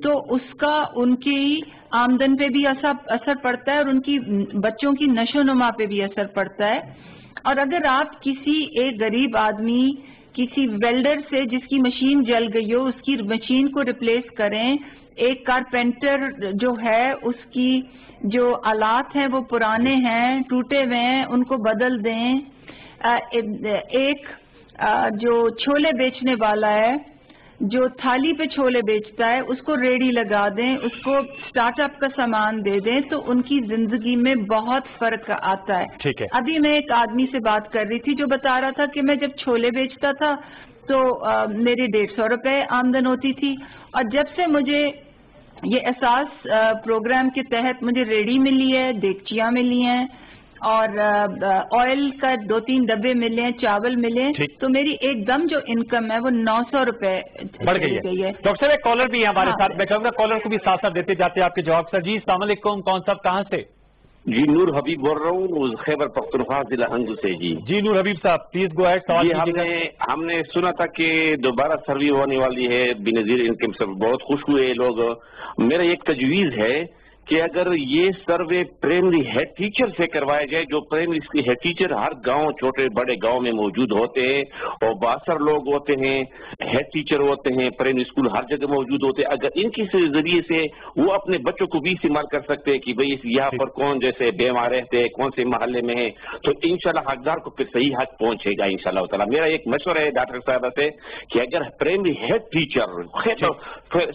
तो उसका उनकी आमदन पे भी असर पड़ता है और उनकी बच्चों की नशोनुमा पे भी असर पड़ता है। और अगर आप किसी एक गरीब आदमी, किसी वेल्डर से जिसकी मशीन जल गई हो, उसकी मशीन को रिप्लेस करें, एक कारपेंटर जो है उसकी जो आलात हैं वो पुराने हैं, टूटे हुए हैं, उनको बदल दें। एक जो छोले बेचने वाला है, जो थाली पे छोले बेचता है, उसको रेडी लगा दें, उसको स्टार्टअप का सामान दे दें, तो उनकी जिंदगी में बहुत फर्क आता है। ठीक है। अभी मैं एक आदमी से बात कर रही थी जो बता रहा था कि मैं जब छोले बेचता था तो मेरी 150 रुपए आमदन होती थी, और जब से मुझे ये एहसास प्रोग्राम के तहत मुझे रेडी मिली है, देगचियां मिली हैं اور آئل کا 2-3 ڈبے ملے، چاول ملے، تو میری ایک دم جو انکم ہے وہ 900 روپے بڑھ گئی ہے۔ ڈاکٹر صاحب ایک کالر بھی ہے ہمارے ساتھ، میں چاہوں گا کالر کو بھی ساتھ ساتھ دیتے جاتے ہیں آپ کے جواب سر۔ جی السلام علیکم، کون صاحب کہاں سے؟ جی نور حبیب بول رہا ہوں، خیبر پختونخوا ضلع ہنگو سے۔ جی نور حبیب صاحب پلیز گو ہیڈ، سوال کیجیے۔ ہم نے سنا تھا کہ دوبارہ سروے ہونے والی ہے بنظیر انکم سے، بہت خوش ہوئے لوگ۔ میرا ایک تجویز ہے کہ اگر یہ سروے پرائمری ہیڈ ٹیچر سے کروایا جائے، جو پرائمری ہیڈ ٹیچر ہر گاؤں، چھوٹے بڑے گاؤں میں موجود ہوتے ہیں اور باثر لوگ ہوتے ہیں، ہیڈ ٹیچر ہوتے ہیں، پرائمری اسکول ہر جگہ موجود ہوتے ہیں، اگر ان کے ذریعے سے وہ اپنے بچوں کو بھی استعمال کر سکتے ہیں کہ بھئی یہاں پر کون جیسے بیمار رہتے ہیں، کون سے محلے میں ہیں، تو انشاءاللہ حقدار کو پھر صحیح حق پہنچے گا انشاءاللہ تعالیٰ۔ میرا ایک مشورہ ہے ڈاکٹر صاحبہ سے کہ اگر پرائمری ہیڈ ٹیچر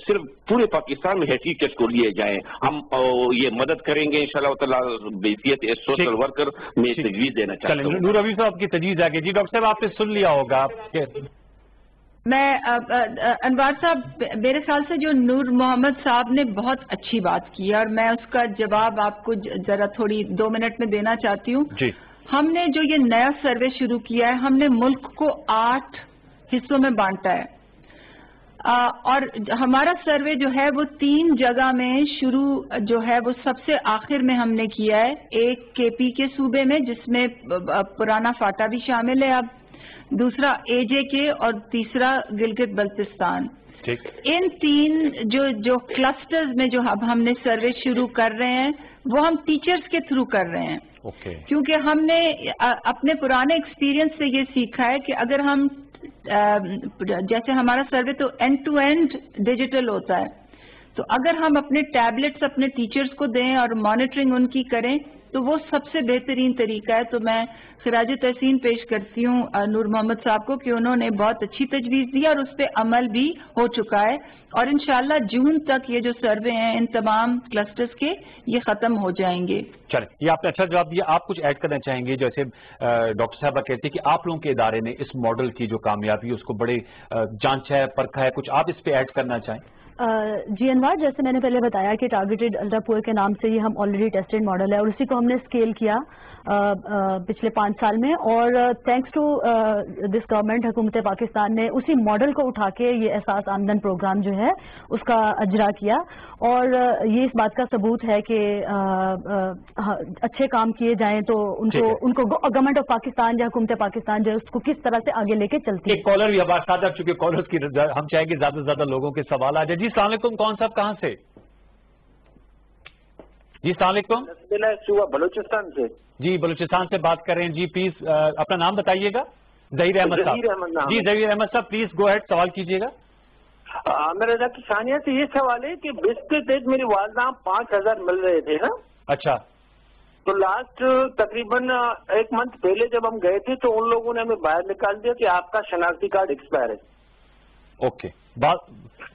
صرف پورے پاکستان میں ہیڈ ٹیچرز کو لیے جائیں، ہم یہ مدد کریں گے انشاءاللہ تعالیٰ۔ بحیثیت سوشل ورکر میں تجویز دینا چاہتا ہوں۔ نور حبیب صاحب کی تجویز آگے۔ جی ڈاکٹر صاحب آپ نے سن لیا ہوگا، میں انوار صاحب میرے خیال سے جو نور محمد صاحب نے بہت اچھی بات کی ہے اور میں اس کا جواب آپ کو ذرا تھوڑی 2 منٹ میں دینا چاہتی ہوں۔ جی ہم نے جو یہ نیا سروے شروع کیا ہے، ہم نے ملک کو 8 حصوں میں بانٹا ہے، اور ہمارا سروے جو ہے وہ 3 جگہ میں شروع جو ہے وہ سب سے آخر میں ہم نے کیا ہے۔ ایک کے پی کے صوبے میں جس میں پرانا فاٹا بھی شامل ہے اب، دوسرا اے جے کے، اور تیسرا گلگت بلتستان۔ ان 3 جو کلسٹرز میں جو اب ہم نے سروے شروع کر رہے ہیں وہ ہم ٹیچرز کے تھرو کر رہے ہیں، کیونکہ ہم نے اپنے پرانے ایکسپیرینس سے یہ سیکھا ہے کہ اگر ہم جیسے ہمارا سروے تو اینڈ ٹو اینڈ ڈیجیٹل ہوتا ہے، تو اگر ہم اپنے ٹیبلٹس اپنے ٹیچرز کو دیں اور مانیٹرنگ ان کی کریں تو وہ سب سے بہترین طریقہ ہے۔ تو میں خراج تحسین پیش کرتی ہوں نور محمد صاحب کو کہ انہوں نے بہت اچھی تجویز دی اور اس پہ عمل بھی ہو چکا ہے، اور انشاءاللہ جون تک یہ جو سروے ہیں ان تمام کلسٹرز کے یہ ختم ہو جائیں گے۔ چلیں، یہ آپ نے اچھا جواب دیا۔ آپ کچھ ایڈ کرنا چاہیں گے؟ جیسے ڈاکٹر صاحبہ کہتے ہیں کہ آپ لوگوں کے ادارے نے اس ماڈل کی جو کامیابی اس کو بڑے جانچا ہے، پرکھا ہے، کچھ آپ اس پہ ایڈ کرنا چاہیں؟ جی انوار، جیسے میں نے پہلے بتایا کہ ٹارگیٹڈ الٹرا پور کے نام سے یہ ہم آلریڈی ٹیسٹڈ ماڈل ہے اور اسی کو ہم نے اسکیل کیا پچھلے 5 سال میں، اور تھینکس ٹو دس گورنمنٹ، حکومت پاکستان نے اسی ماڈل کو اٹھا کے یہ احساس آمدن پروگرام جو ہے اس کا اجرا کیا، اور یہ اس بات کا ثبوت ہے کہ اچھے کام کیے جائیں تو ان کو گورنمنٹ آف پاکستان یا حکومت پاکستان جو ہے اس کو کس طرح سے آگے لے کے چلتی ہے۔ ایک کالر بھی ہمارے ساتھ، اب چونکہ کالرز کی ہم چاہیں گے زیادہ سے زیادہ لوگوں کے سوال آ جائے۔ جی السلام علیکم، کون صاحب کہاں سے؟ جی السلام علیکم، صوبہ بلوچستان سے۔ جی بلوچستان سے بات کر رہے ہیں۔ جی پلیز اپنا نام بتائیے گا۔ ظہیر احمد صاحب۔ جی ظہیر احمد صاحب پلیز گو ہیڈ، سوال کیجیے گا۔ میرا ڈاکٹر ثانیہ سے یہ سوال ہے کہ بس کے تحت میری والدہ 5000 مل رہے تھے نا، اچھا، تو لاسٹ تقریباً 1 منتھ پہلے جب ہم گئے تھے تو ان لوگوں نے ہمیں باہر نکال دیا کہ آپ کا شناختی کارڈ ایکسپائر ہے۔ اوکے،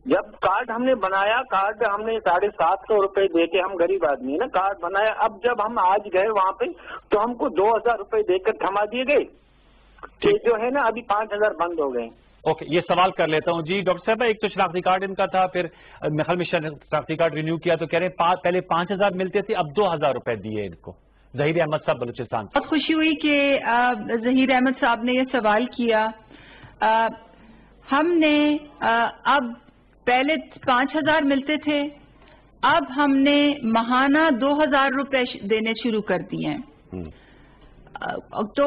جب کارڈ ہم نے بنایا، کارڈ ہم نے 750 روپے دے کے، ہم غریب آدمی ہے نا، کارڈ بنایا، اب جب ہم آج گئے وہاں پہ تو ہم کو 2000 روپے دے کر تھما دیے گئے کہ جو ہے نا ابھی 5000 بند ہو گئے۔ اوکے، یہ سوال کر لیتا ہوں۔ جی ڈاکٹر صاحب، ایک تو شناختی کارڈ ان کا تھا، پھر میرے خیال میں شناختی کارڈ رینیو کیا تو کہہ رہے ہیں پہلے 5000 ملتے تھے، اب 2000 روپے دیے ان کو۔ ظہیر احمد صاحب بلوچستان۔ بہت خوشی ہوئی کہ ظہیر احمد صاحب نے یہ سوال کیا۔ ہم نے اب پہلے 5000 ملتے تھے، اب ہم نے ماہانہ 2000 روپے دینے شروع کر دیے ہیں۔ تو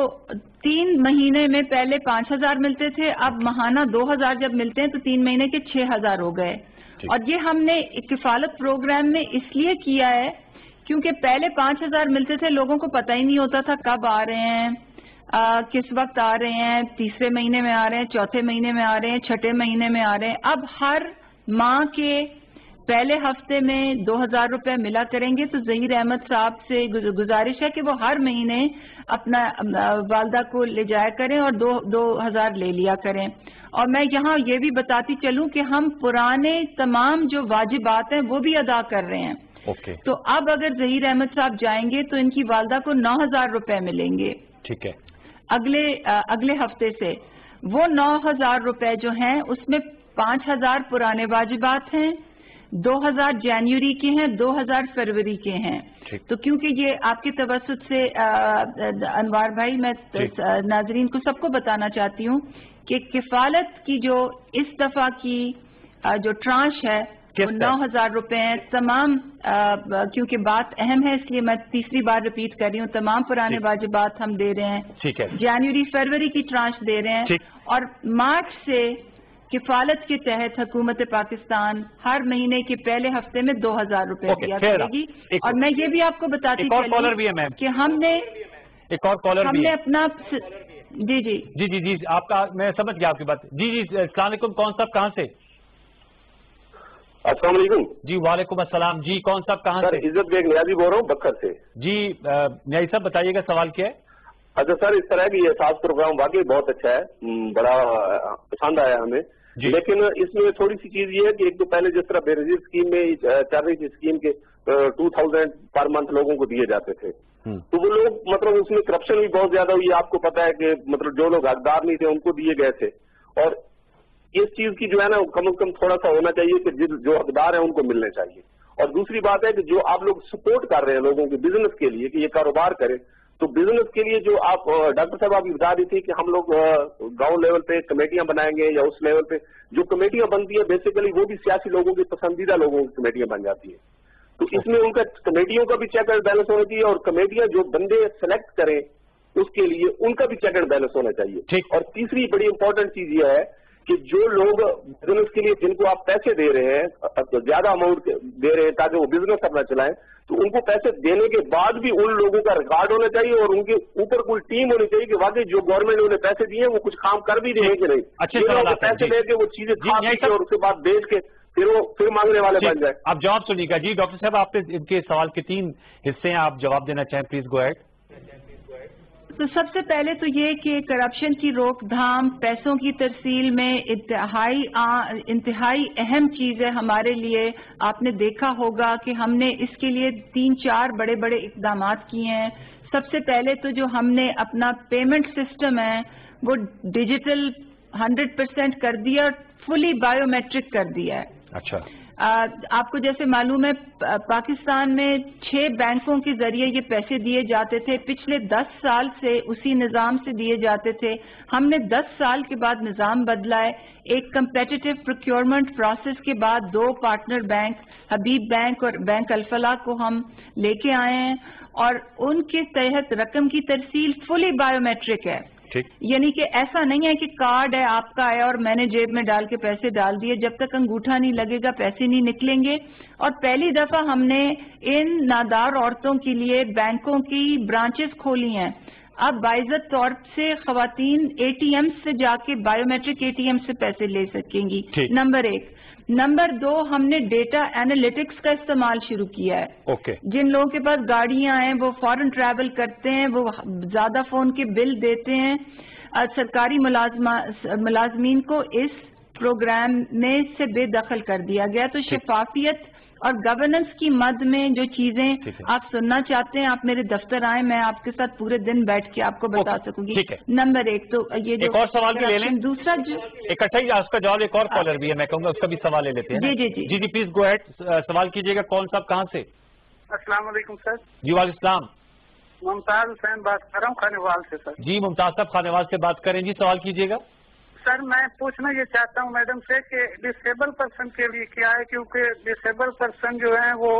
3 مہینے میں پہلے 5000 ملتے تھے، اب ماہانہ 2000 جب ملتے ہیں تو 3 مہینے کے 6000 ہو گئے، اور یہ ہم نے کفالت پروگرام میں اس لیے کیا ہے کیونکہ پہلے 5000 ملتے تھے، لوگوں کو پتہ ہی نہیں ہوتا تھا کب آ رہے ہیں، کس وقت آ رہے ہیں، تیسرے مہینے میں آ رہے ہیں، چوتھے مہینے میں آ رہے ہیں، چھٹے مہینے میں آ رہے ہیں۔ اب ہر ماہ کے پہلے ہفتے میں 2000 روپے ملا کریں گے، تو ظہیر احمد صاحب سے گزارش ہے کہ وہ ہر مہینے اپنا والدہ کو لے جایا کریں اور 2000 لے لیا کریں۔ اور میں یہاں یہ بھی بتاتی چلوں کہ ہم پرانے تمام جو واجبات ہیں وہ بھی ادا کر رہے ہیں۔ تو اب اگر ظہیر احمد صاحب جائیں گے تو ان کی والدہ کو 9000 روپے ملیں گے۔ ٹھیک ہے، اگلے ہفتے سے وہ 9000 روپے جو ہیں اس میں 5000 پرانے واجبات ہیں، 2000 जनवरी के हैं, 2000 फरवरी के हैं। तो क्योंकि ये आपके तवसुत से अनवार भाई, मैं नाजरीन को सबको बताना चाहती हूँ कि किफालत की जो इस दफा की जो ट्रांश है वो 9,000 रुपए हैं तमाम, क्योंकि बात अहम है इसलिए मैं तीसरी बार रिपीट कर रही हूँ, तमाम पुराने वाजिबात हम दे रहे हैं। ठीक है। जनवरी फरवरी की ट्रांश दे रहे हैं और मार्च से किफालत के तहत हुकूमत पाकिस्तान हर महीने के पहले हफ्ते में 2,000 रुपए दिया करेगी। और मैं ये भी आपको बताती चलूं कि हमने एक और कॉलर हमने अपना जी जी जी जी जी आपका मैं समझ गया आपकी बात। जी जी अस्सलाम वालेकुम, कौन साहब कहाँ से? अस्सलाम वालेकुम। जी वालेकुम अस्सलाम। जी कौन साहब कहाँ से? इज्जत बेग नियाजी बोल रहा हूँ बक्सर से। जी नियाजी साहब बताइएगा सवाल क्या है? अच्छा सर, इस तरह की एहसास प्रोग्राम वाकई बहुत अच्छा है, बड़ा पसंद आया हमें। लेकिन इसमें थोड़ी सी चीज ये है कि एक तो पहले जिस तरह बेनजीर स्कीम में चल रही थी स्कीम के 2000 पर मंथ लोगों को दिए जाते थे, तो वो लोग मतलब उसमें करप्शन भी बहुत ज्यादा हुई। आपको पता है कि मतलब जो लोग हकदार नहीं थे उनको दिए गए थे। और इस चीज की जो है ना कम से कम थोड़ा सा होना चाहिए कि जो हकदार है उनको मिलने चाहिए। और दूसरी बात है कि जो आप लोग सपोर्ट कर रहे हैं लोगों के बिजनेस के लिए कि ये कारोबार करें, तो बिजनेस के लिए जो आप डॉक्टर साहब आप बता रही थी कि हम लोग गांव लेवल पे कमेटियां बनाएंगे या उस लेवल पे जो कमेटियां बनती है बेसिकली वो भी सियासी लोगों की पसंदीदा लोगों की कमेटियां बन जाती है। तो इसमें उनका कमेटियों का भी चेक एंड बैलेंस होना चाहिए और कमेटियां जो बंदे सेलेक्ट करें उसके लिए उनका भी चेक एंड बैलेंस होना चाहिए। और तीसरी बड़ी इंपॉर्टेंट चीज यह है कि जो लोग बिजनेस के लिए जिनको आप पैसे दे रहे हैं तो ज्यादा अमाउंट दे रहे हैं ताकि वो बिजनेस अपना चलाएं, तो उनको पैसे देने के बाद भी उन लोगों का रिकॉर्ड होना चाहिए और उनके ऊपर कोई टीम होनी चाहिए कि वाकई जो गवर्नमेंट ने उन्हें पैसे दिए वो कुछ काम कर भी रहे हैं कि नहीं। अच्छे पैसे लेके वो चीजें खा पी के और उसके बाद बेच के फिर मांगने वाले बन जाए। आप जवाब सुनिएगा। जी डॉक्टर साहब आपने इनके सवाल के 3 हिस्से हैं, आप जवाब देना चाहें प्लीज गो अहेड। तो सबसे पहले तो ये कि करप्शन की रोकथाम पैसों की तरसील में इंतहाई अहम चीज है हमारे लिए। आपने देखा होगा कि हमने इसके लिए 3-4 बड़े बड़े इकदाम किए हैं। सबसे पहले तो जो हमने अपना पेमेंट सिस्टम है वो डिजिटल 100% कर दिया और फुली बायोमेट्रिक कर दिया है। अच्छा। आपको जैसे मालूम है पाकिस्तान में 6 बैंकों के जरिए ये पैसे दिए जाते थे, पिछले 10 साल से उसी निज़ाम से दिए जाते थे। हमने 10 साल के बाद निज़ाम बदला है। एक कंपेटिटिव प्रोक्योरमेंट प्रोसेस के बाद 2 पार्टनर बैंक हबीब बैंक और बैंक अल-फलाह को हम लेके आए हैं और उनके तहत रकम की तरसील फुली बायोमेट्रिक है। यानी कि ऐसा नहीं है कि कार्ड है आपका है और मैंने जेब में डाल के पैसे डाल दिए, जब तक अंगूठा नहीं लगेगा पैसे नहीं निकलेंगे। और पहली दफा हमने इन नादार औरतों के लिए बैंकों की ब्रांचेस खोली हैं। अब बाइज्जत तौर से खवातीन एटीएम से जाके बायोमेट्रिक एटीएम से पैसे ले सकेंगी। नंबर 1। नंबर 2, हमने डेटा एनालिटिक्स का इस्तेमाल शुरू किया है। जिन लोगों के पास गाड़ियां हैं वो फॉरेन ट्रैवल करते हैं, वो ज्यादा फोन के बिल देते हैं। सरकारी मुलाजमीन को इस प्रोग्राम में से बेदखल कर दिया गया। तो शफाफियत और गवर्नेंस की मद में जो चीजें आप सुनना चाहते हैं आप मेरे दफ्तर आए, मैं आपके साथ पूरे दिन बैठ के आपको बता सकूंगी। नंबर 1 तो ये जो एक और सवाल भी ले लें। दूसरा इकट्ठा ही उसका जवाब एक और कॉलर भी है, मैं कहूंगा उसका भी सवाल ले लेते हैं। जी जी जी जी जी प्लीज गो अहेड, सवाल कीजिएगा। कौन साहब कहाँ से? अस्सलाम वालेकुम सर। जी वालेकुम सलाम। मुमताज हुसैन बात कर रहा हूँ खानेवाल से सर। जी मुमताज साहब खानेवाल से बात करें जी, सवाल कीजिएगा। सर मैं पूछना ये चाहता हूँ मैडम से कि डिसेबल पर्सन के लिए क्या है, क्योंकि डिसेबल पर्सन जो है वो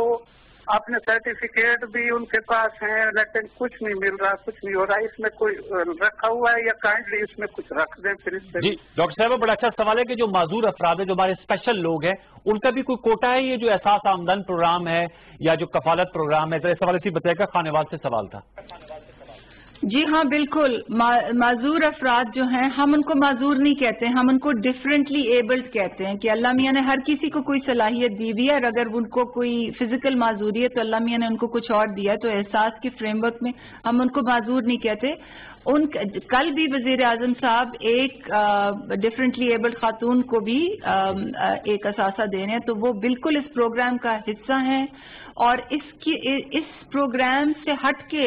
अपने सर्टिफिकेट भी उनके पास है लेकिन कुछ नहीं मिल रहा, कुछ नहीं हो रहा। इसमें कोई रखा हुआ है या काइंडली इसमें कुछ रख दें फिर इससे। जी डॉक्टर साहब बड़ा अच्छा सवाल है कि जो माजूर अफराद है, जो हमारे स्पेशल लोग हैं, उनका भी कोई कोटा है? ये जो एहसास आमदन प्रोग्राम है या जो कफालत प्रोग्राम है, इस सवाल से बताएगा। खानेवाल से सवाल था। जी हाँ बिल्कुल। माजूर अफराद जो हैं हम उनको माजूर नहीं कहते हैं, हम उनको डिफरेंटली एबल्ड कहते हैं कि अल्लाह मियाँ ने हर किसी को कोई सलाहियत दी हुई है और अगर उनको कोई फिजिकल माजूरी है तो अल्लाह मियाँ ने उनको कुछ और दिया है। तो एहसास के फ्रेमवर्क में हम उनको माजूर नहीं कहते। कल भी वजीर आजम साहब एक डिफरेंटली एबल्ड खातून को भी एक असासा दे रहे हैं, तो वो बिल्कुल इस प्रोग्राम का हिस्सा हैं। और इस प्रोग्राम से हट के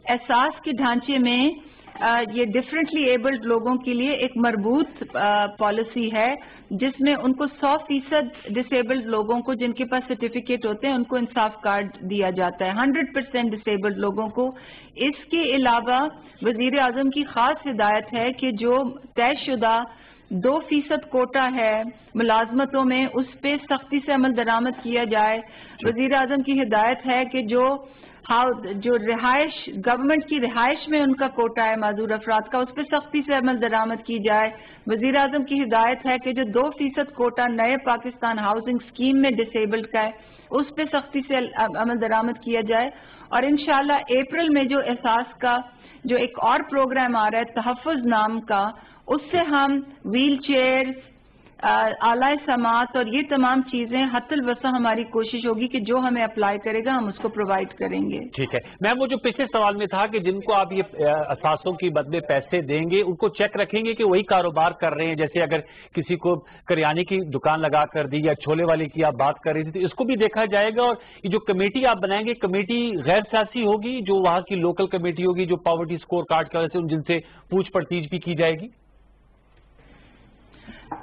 एहसास के ढांचे में یہ ڈفرینٹلی ایبلڈ لوگوں کے لیے ایک مربوط پالیسی ہے جس میں ان کو 100% ڈسیبلڈ لوگوں کو جن کے پاس سرٹیفکیٹ ہوتے ہیں ان کو انصاف کارڈ دیا جاتا ہے 100% ڈسیبلڈ لوگوں کو. اس کے علاوہ وزیر اعظم کی خاص ہدایت ہے کہ جو طے شدہ 2% کوٹا ہے ملازمتوں میں اس پہ سختی سے عمل درآمد کیا جائے. وزیر اعظم کی ہدایت ہے کہ جو رہائش گورنمنٹ کی رہائش میں ان کا کوٹا ہے معذور افراد کا اس پہ سختی سے عمل درآمد کی جائے. وزیر اعظم کی ہدایت ہے کہ جو 2% کوٹا نئے پاکستان ہاؤسنگ اسکیم میں ڈسیبلڈ کا ہے اس پہ سختی سے عمل درآمد کیا جائے. اور انشاءاللہ اپریل میں جو احساس کا جو ایک اور پروگرام آ رہا ہے تحفظ نام کا اس سے ہم ویل چیئر اعلی سماعت اور یہ تمام چیزیں حتی الوسع ہماری کوشش ہوگی کہ جو ہمیں اپلائی کرے گا ہم اس کو پرووائڈ کریں گے. ٹھیک ہے میم. وہ جو پچھلے سوال میں تھا کہ جن کو آپ یہ اثاثوں کی بدلے پیسے دیں گے ان کو چیک رکھیں گے کہ وہی کاروبار کر رہے ہیں. جیسے اگر کسی کو کریانے کی دکان لگا کر دی یا چھولے والے کی آپ بات کر رہی تھی تو اس کو بھی دیکھا جائے گا. اور یہ جو کمیٹی آپ بنائیں گے کمیٹی غیر سیاسی ہوگی جو وہاں کی لوکل کمیٹی ہوگی جو پاورٹی اسکور کارڈ کی وجہ سے جن سے پوچھ پرچیز بھی کی جائے گی.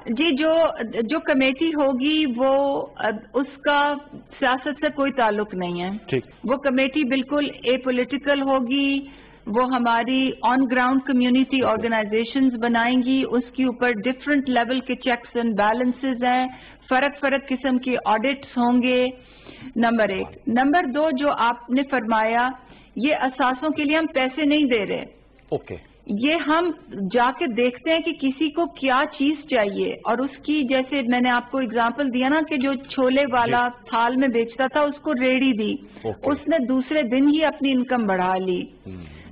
جی جو کمیٹی ہوگی وہ اس کا سیاست سے کوئی تعلق نہیں ہے. وہ کمیٹی بالکل اے پولیٹیکل ہوگی. وہ ہماری آن گراؤنڈ کمیونٹی آرگنائزیشنز بنائیں گی. اس کے اوپر ڈفرینٹ لیول کے چیکس اینڈ بیلنسز ہیں. فرق قسم کے آڈٹس ہوں گے. نمبر 1. نمبر 2 جو آپ نے فرمایا یہ اثاثوں کے لیے ہم پیسے نہیں دے رہے. اوکے. یہ ہم جا کے دیکھتے ہیں کہ کسی کو کیا چیز چاہیے اور اس کی جیسے میں نے آپ کو اگزامپل دیا نا کہ جو چھولے والا تھال میں بیچتا تھا اس کو ریڑھی دی. اس نے دوسرے دن ہی اپنی انکم بڑھا لی.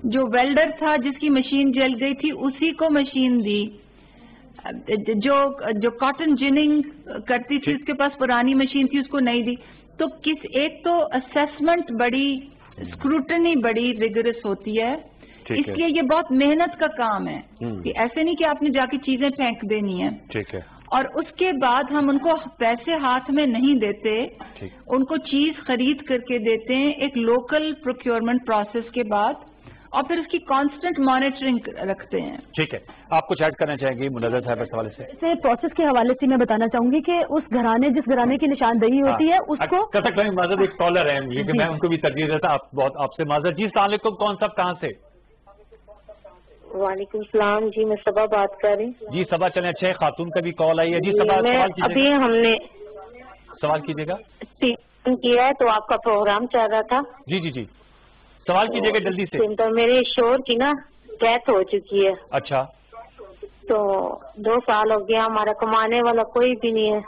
جو ویلڈر تھا جس کی مشین جل گئی تھی اسی کو مشین دی. جو کاٹن جننگ کرتی تھی اس کے پاس پرانی مشین تھی اس کو نہیں دی. تو ایک تو اسیسمنٹ بڑی اسکروٹنی بڑی ریگرس ہوتی ہے. اس لیے یہ بہت محنت کا کام ہے کہ ایسے نہیں کہ آپ نے جا کے چیزیں پھینک دینی ہے. ٹھیک ہے. اور اس کے بعد ہم ان کو پیسے ہاتھ میں نہیں دیتے. ان کو چیز خرید کر کے دیتے ہیں ایک لوکل پروکیورمنٹ پروسیس کے بعد اور پھر اس کی کانسٹنٹ مانیٹرنگ رکھتے ہیں. ٹھیک ہے. آپ کچھ ایڈ کرنا چاہیں گے منظر صاحب اس حوالے سے؟ پروسیس کے حوالے سے میں بتانا چاہوں گی کہ اس گھرانے جس گھرانے کی نشاندہی ہوتی ہے اس کو کر سکتا ہوں. معذرت ایک کالر ہے لیکن میں ان کو بھی ترجیح دیتا آپ سے. معذرت جی السلام علیکم. کون صاحب کہاں سے؟ وعلیکم السلام. جی میں صبا بات کر رہی ہوں. جی صبا. چلیں اچھا خاتون کا بھی کال آئی ہے. جی صبا سوال کیجیے. ابھی ہم نے سوال کیجیے گا. کیا ہے تو آپ کا پروگرام چل رہا تھا. جی جی جی سوال کیجیے گا جلدی سے. تو میرے شوہر کی نا ڈیتھ ہو چکی ہے. اچھا. تو 2 سال ہو گیا ہمارا کمانے والا کوئی بھی نہیں ہے.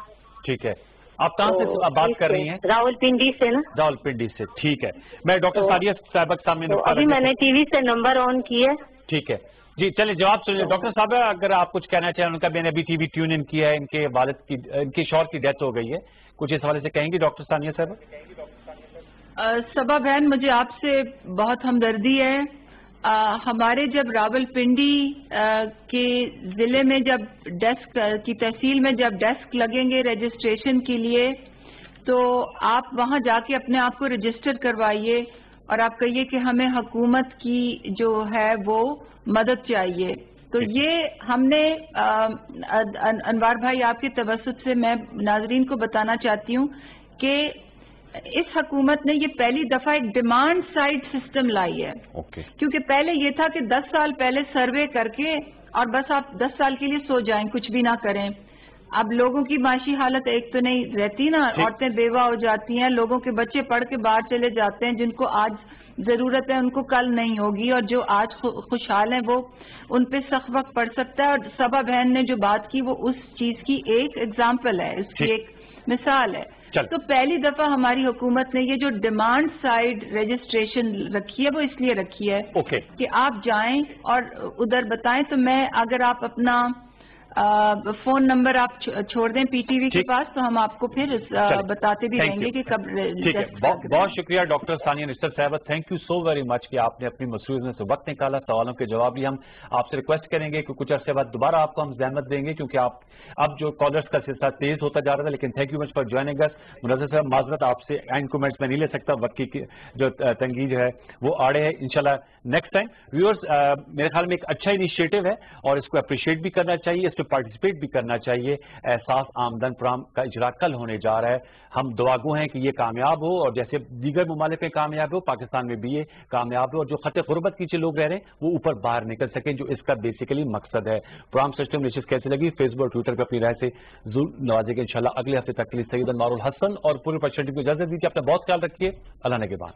ٹھیک ہے. آپ کہاں سے بات کر رہی ہیں؟ راول پنڈی سے نا. راول پنڈی سے. ٹھیک ہے. میں ڈاکٹر ساریہ صاحبہ کے سامنے ابھی میں نے ٹی وی سے نمبر آن کیا. ٹھیک ہے جی. چلے جواب سنیے ڈاکٹر صاحب. اگر آپ کچھ کہنا چاہیں ان کا میں نے ابھی ٹی وی ٹیون ان کیا ہے. ان کے والد کی ان کے شوہر کی ڈیتھ ہو گئی ہے. کچھ اس حوالے سے کہیں گی ڈاکٹر ثانیہ صاحب؟ صبا بہن مجھے آپ سے بہت ہمدردی ہے. ہمارے جب راول پنڈی کے ضلع میں جب ڈیسک کی تحصیل میں جب ڈیسک لگیں گے رجسٹریشن کے لیے تو آپ وہاں جا کے اپنے آپ کو رجسٹر کروائیے اور آپ کہیے کہ ہمیں حکومت کی جو ہے وہ مدد چاہیے. تو یہ ہم نے انوار بھائی آپ کے توسط سے میں ناظرین کو بتانا چاہتی ہوں کہ اس حکومت نے یہ پہلی دفعہ ایک ڈیمانڈ سائڈ سسٹم لائی ہے. کیونکہ پہلے یہ تھا کہ 10 سال پہلے سروے کر کے اور بس آپ 10 سال کے لیے سو جائیں کچھ بھی نہ کریں. اب لوگوں کی معاشی حالت ایک تو نہیں رہتی نا. عورتیں بیوہ ہو جاتی ہیں. لوگوں کے بچے پڑھ کے باہر چلے جاتے ہیں. جن کو آج ضرورت ہے ان کو کل نہیں ہوگی اور جو آج خوشحال ہیں وہ ان پہ سخت وقت پڑ سکتا ہے. اور صبا بہن نے جو بات کی وہ اس چیز کی ایک ایگزامپل ہے. اس کی ایک مثال ہے. تو پہلی دفعہ ہماری حکومت نے یہ جو ڈیمانڈ سائڈ رجسٹریشن رکھی ہے وہ اس لیے رکھی ہے کہ آپ جائیں اور ادھر بتائیں. تو میں اگر آپ اپنا फोन नंबर आप छोड़ दें पीटीवी के पास, तो हम आपको फिर बताते भी रहेंगे कि कब। ठीक है, बहुत शुक्रिया डॉक्टर सानिया निश्तर साहब, thank you so very much कि आपने अपनी मसरूफ में से वक्त निकाला, सवालों के जवाब लिए। हम आपसे रिक्वेस्ट करेंगे कि कुछ अरसे बाद दोबारा आपको हम जहमत देंगे, क्योंकि आप अब जो कॉलर्स का सिलसिला तेज होता जा रहा था, लेकिन thank you much for joining us. Munawwar sahab माजरत, आपसे एंड कमेंट्स में नहीं ले सकता, वक्त की जो तंगी जो है वो आड़े है। इंशाल्लाह नेक्स्ट टाइम। व्यूअर्स, मेरे ख्याल में एक अच्छा इनिशिएटिव है और इसको अप्रिशिएट भी करना चाहिए, इसमें पार्टिसिपेट भी करना चाहिए। एहसास आमदन प्रोग्राम का इजरा कल होने जा रहा है, हम दुआगो हैं कि ये कामयाब हो, और जैसे दीगर ममालिक में कामयाब हो, पाकिस्तान में भी ये कामयाब हो, और जो खत गुर्बत की जो लोग रह रहे हैं वो ऊपर बाहर निकल सकें, जो इसका बेसिकली मकसद है। प्रोग्राम सिस्टम निश्चित कैसे लगी, फेसबुक और ट्विटर पर अपनी राय से जरूर नवाजेंगे इंशाल्लाह। अगले हफ्ते तक के लिए सैयद अनवारुल हसन और पूरे पर्सनल टीम को इजाजत दीजिए। अपना बहुत ख्याल रखिए, अल्लाह ने के बाद।